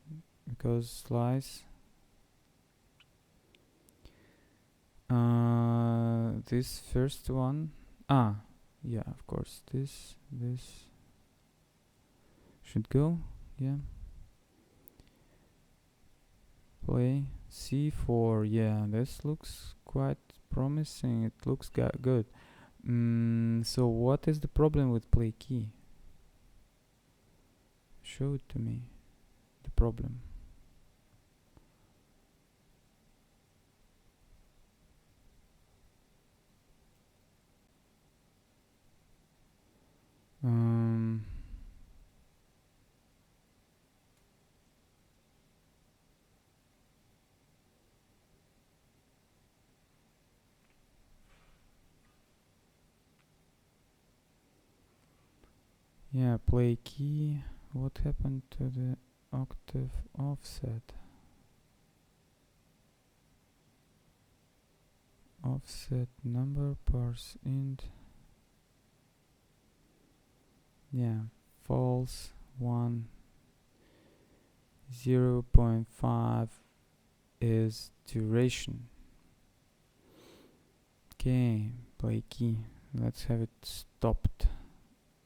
because slice. This first one. Yeah, of course. This should go. Yeah. Play C4. Yeah, this looks quite promising. It looks good. So what is the problem with play key? Show it to me, the problem. Yeah, play key. What happened to the octave offset? Offset number parse int. Yeah, false 1 0.5 is duration. Okay, play key. Let's have it stopped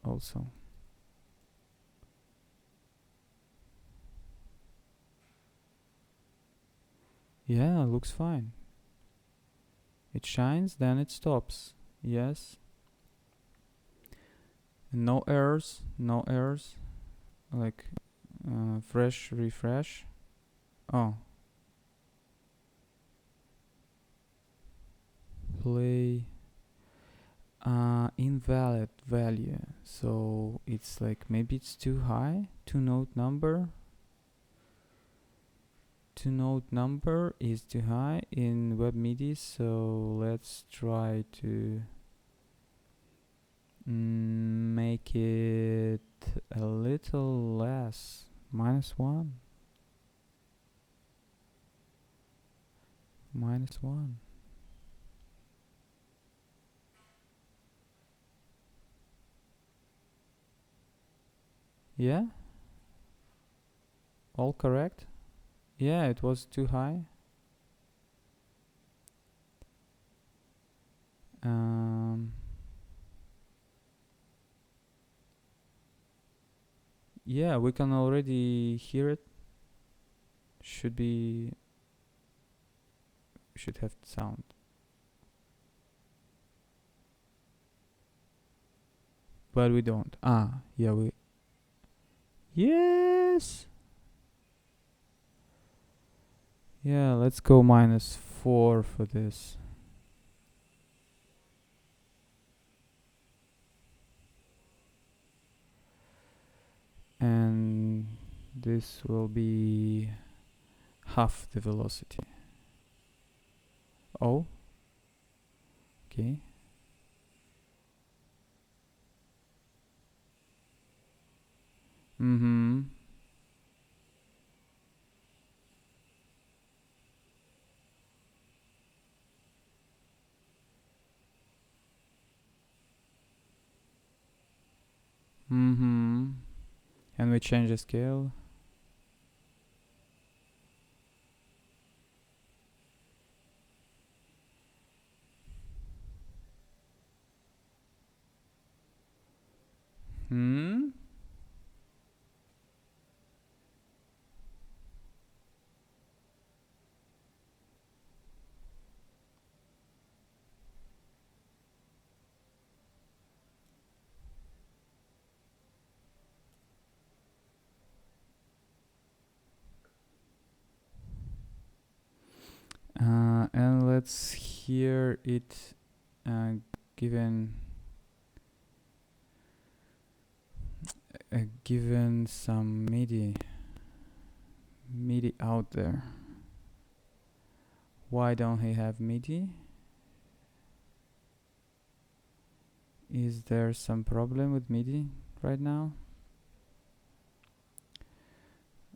also. Yeah, looks fine. It shines, then it stops. Yes. No errors, no errors. Like fresh refresh. Oh. Play invalid value. So it's like maybe it's too high. Two note number is too high in web MIDI, so let's try to make it a little less. -1. -1. Yeah, all correct. Yeah, it was too high. Yeah, we can already hear it. Should have sound. But we don't. Yeah, we. Yes! Yeah, let's go -4 for this. And this will be half the velocity. Oh. Okay. Mm-hmm. Mm-hmm. And we change the scale. Hmm. And let's hear it given given some MIDI out there. Why don't he have MIDI? Is there some problem with MIDI right now?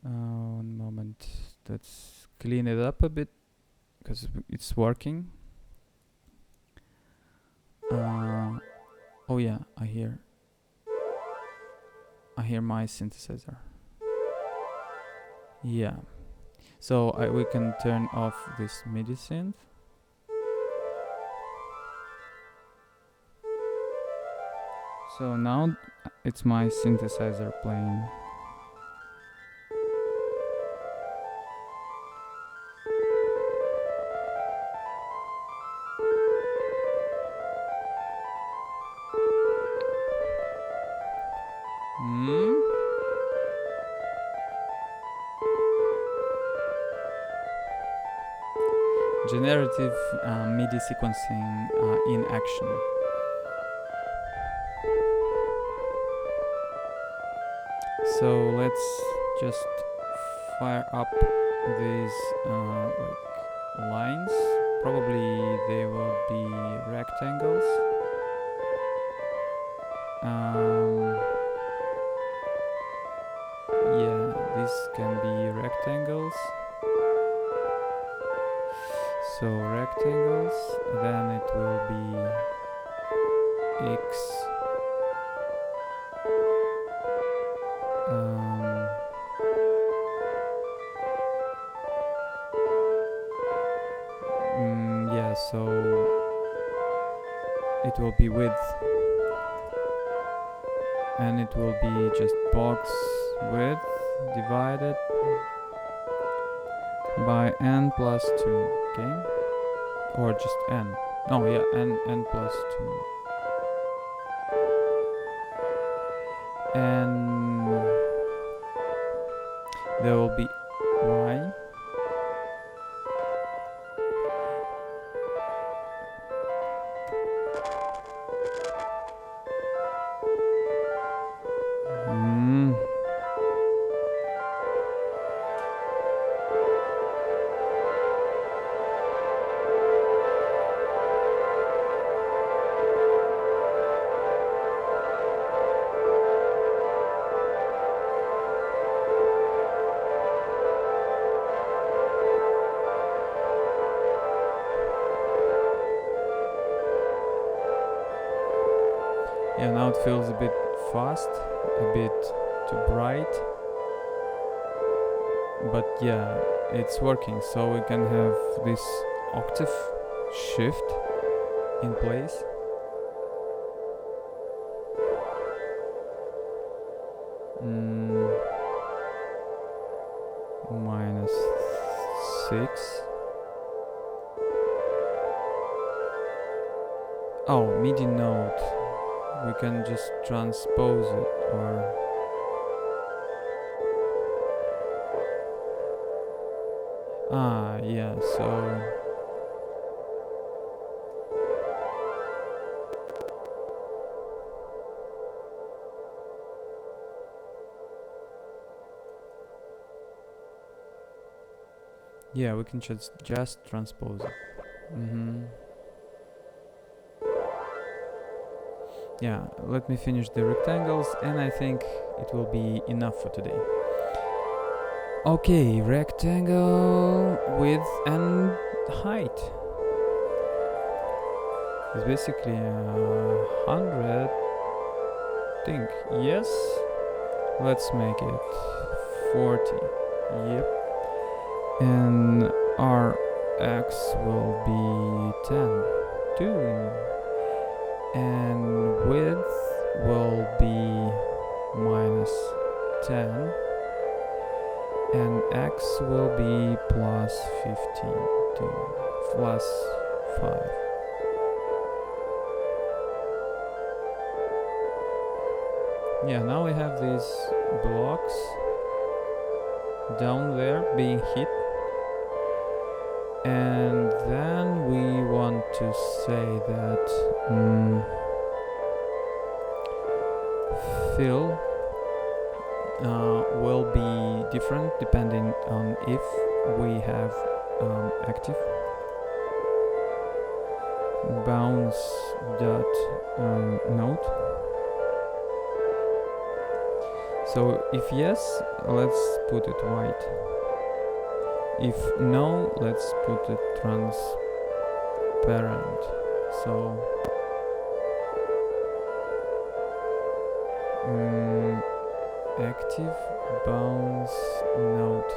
One moment. Let's clean it up a bit because it's working. Oh yeah, I hear my synthesizer. Yeah. So we can turn off this MIDI synth. So now it's my synthesizer playing. generative MIDI sequencing in action. So let's just fire up these lines. Probably they will be rectangles. Yeah, these can be rectangles. So rectangles, then it will be x yeah, so it will be width, and it will be just box width divided by n plus 2, okay? Or just n. Oh yeah, n plus 2. And there will be y. Yeah, now it feels a bit fast, a bit too bright, but yeah, it's working. So we can have this octave shift in place. -6. Oh, midi note. We can just transpose it, or yeah, so yeah, we can just transpose it. Yeah, let me finish the rectangles, and I think it will be enough for today. Okay, rectangle width and height is basically 100 thing. Yes, let's make it 40. Yep. And our x will be 10 2, and width will be -10, and x will be +15 +5. Yeah, now we have these blocks down there being hit, and then we want to say that fill will be different depending on if we have active bounce dot node. So if yes, let's put it white. If no, let's put it transparent. So active bounce node.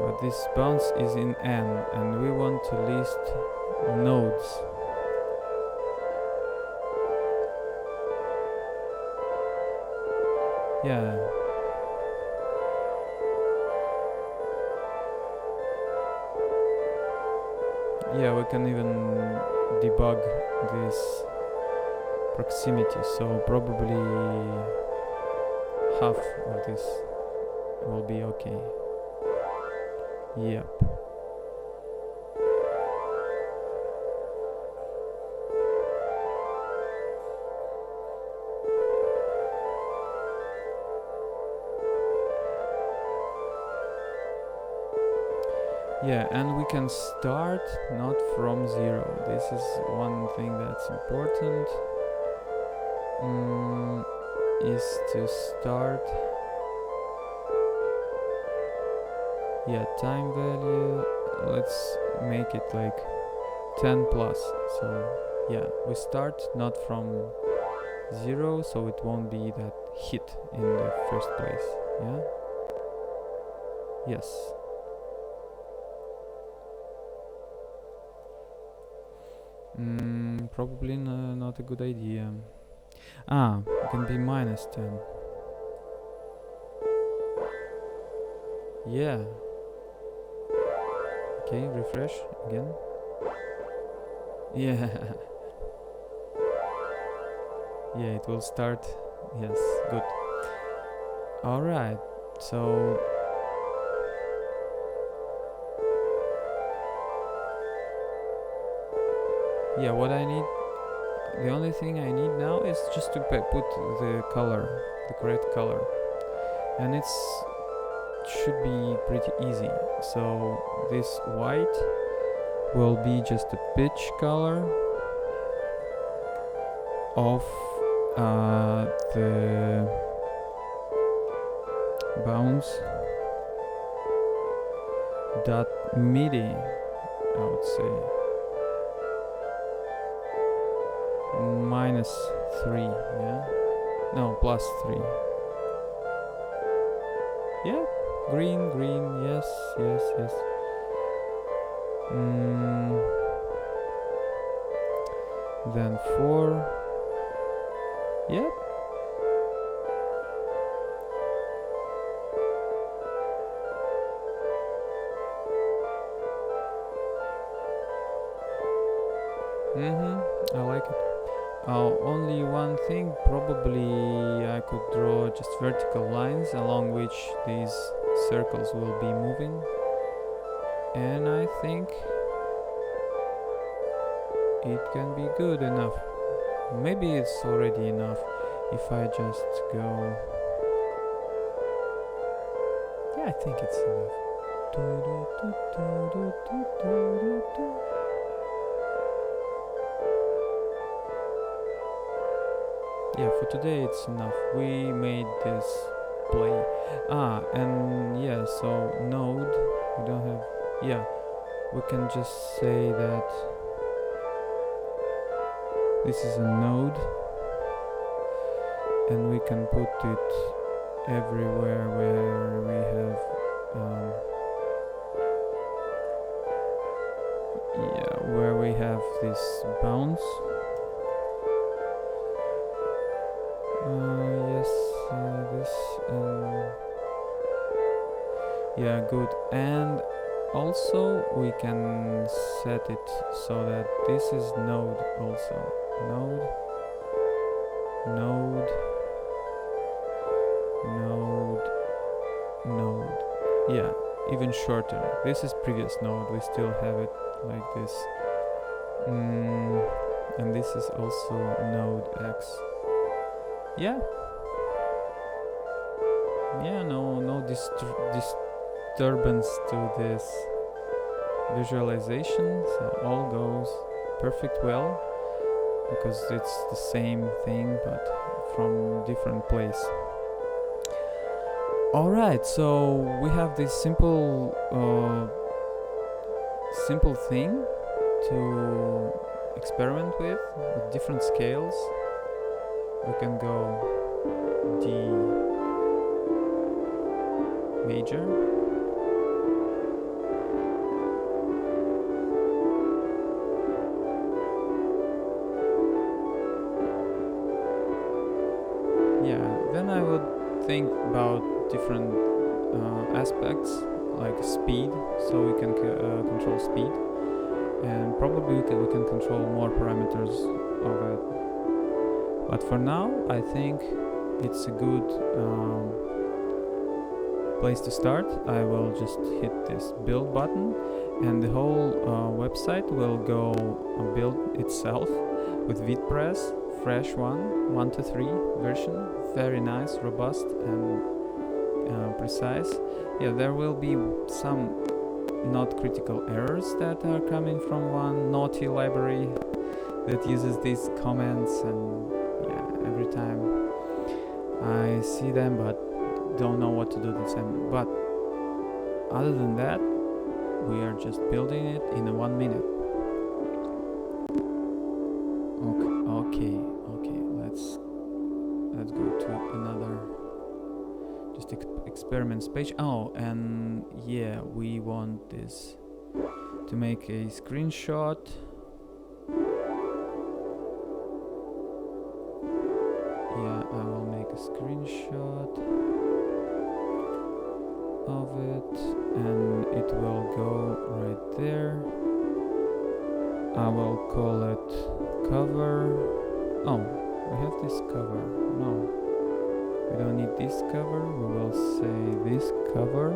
But this bounce is in n, and we want to list nodes. Yeah. Yeah, we can even debug this proximity, so probably half of this will be okay. Yep. Yeah, and we can start not from 0. This is one thing that's important. Is to start. Yeah, time value. Let's make it like 10 plus. So yeah, we start not from 0, so it won't be that hit in the first place. Yeah. Yes. Probably not a good idea. It can be minus 10. Yeah. Okay, refresh again. Yeah. Yeah, it will start. Yes, good. Alright, so yeah, what I need, the only thing I need now is just to put the color, the correct color, and should be pretty easy. So this white will be just a pitch color of the bounce dot midi, I would say minus 3. Yeah, no, plus 3. Yeah, green, yes, yes, yes. Then 4. Yep. I like it. Only one thing, probably I could draw just vertical lines along which these circles will be moving. And I think it can be good enough. Maybe it's already enough if I just go. Yeah, I think it's enough. Yeah, for today it's enough. We made this play. And yeah, so node, we don't have. Yeah, we can just say that this is a node, and we can put it everywhere where we have where we have this bounce. Yes, this yeah, good. And also we can set it so that this is node also. Node, node, node, node. Yeah, even shorter. This is previous node. We still have it like this. And this is also node X. Yeah. Yeah, no disturbance to this visualization, so all goes perfect well, because it's the same thing but from different place. Alright, so we have this simple thing to experiment with different scales. We can go D major, yeah, then I would think about different aspects like speed, so we can control speed, and probably we can control more parameters of it. But for now, I think it's a good place to start. I will just hit this build button, and the whole website will go build itself with WordPress, fresh 1.2.3 version, very nice, robust and precise. Yeah, there will be some not critical errors that are coming from one naughty library that uses these comments, and yeah, every time I see them but don't know what to do with them. But other than that, we are just building it in 1 minute. Okay. Let's go to another just experiments page. Oh, and yeah, we want this to make a screenshot. Yeah, I will make a screenshot of it, and it will go right there. I will call it cover. Oh, we have this cover. No, we don't need this cover. We will say this cover.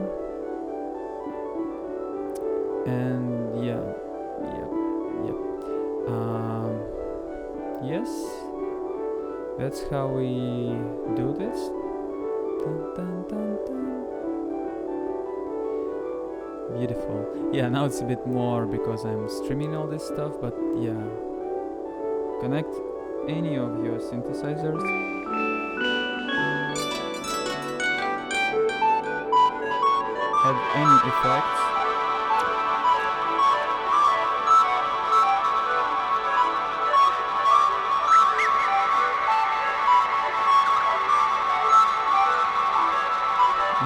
And yeah, yep. Yes, that's how we do this. Dun, dun, dun, dun. Beautiful. Yeah, now it's a bit more because I'm streaming all this stuff, but yeah. Connect any of your synthesizers. Add any effects.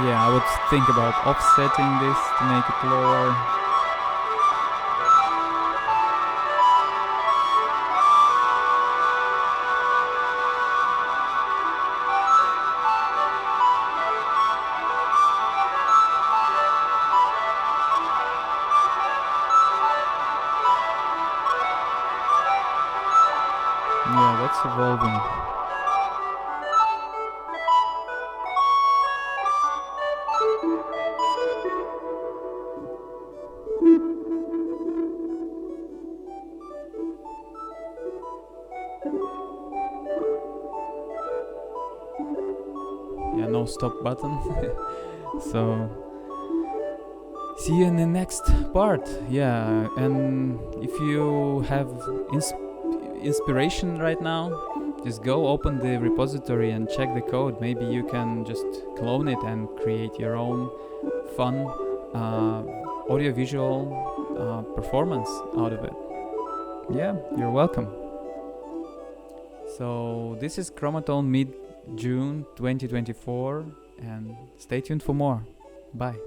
Yeah, I would think about offsetting this to make it lower. Yeah, that's evolving. Yeah, no stop button. So see you in the next part. Yeah, and if you have inspiration right now, just go open the repository and check the code. Maybe you can just clone it and create your own fun audiovisual performance out of it. Yeah, you're welcome. So this is Chromatone mid-June 2024, and stay tuned for more. Bye.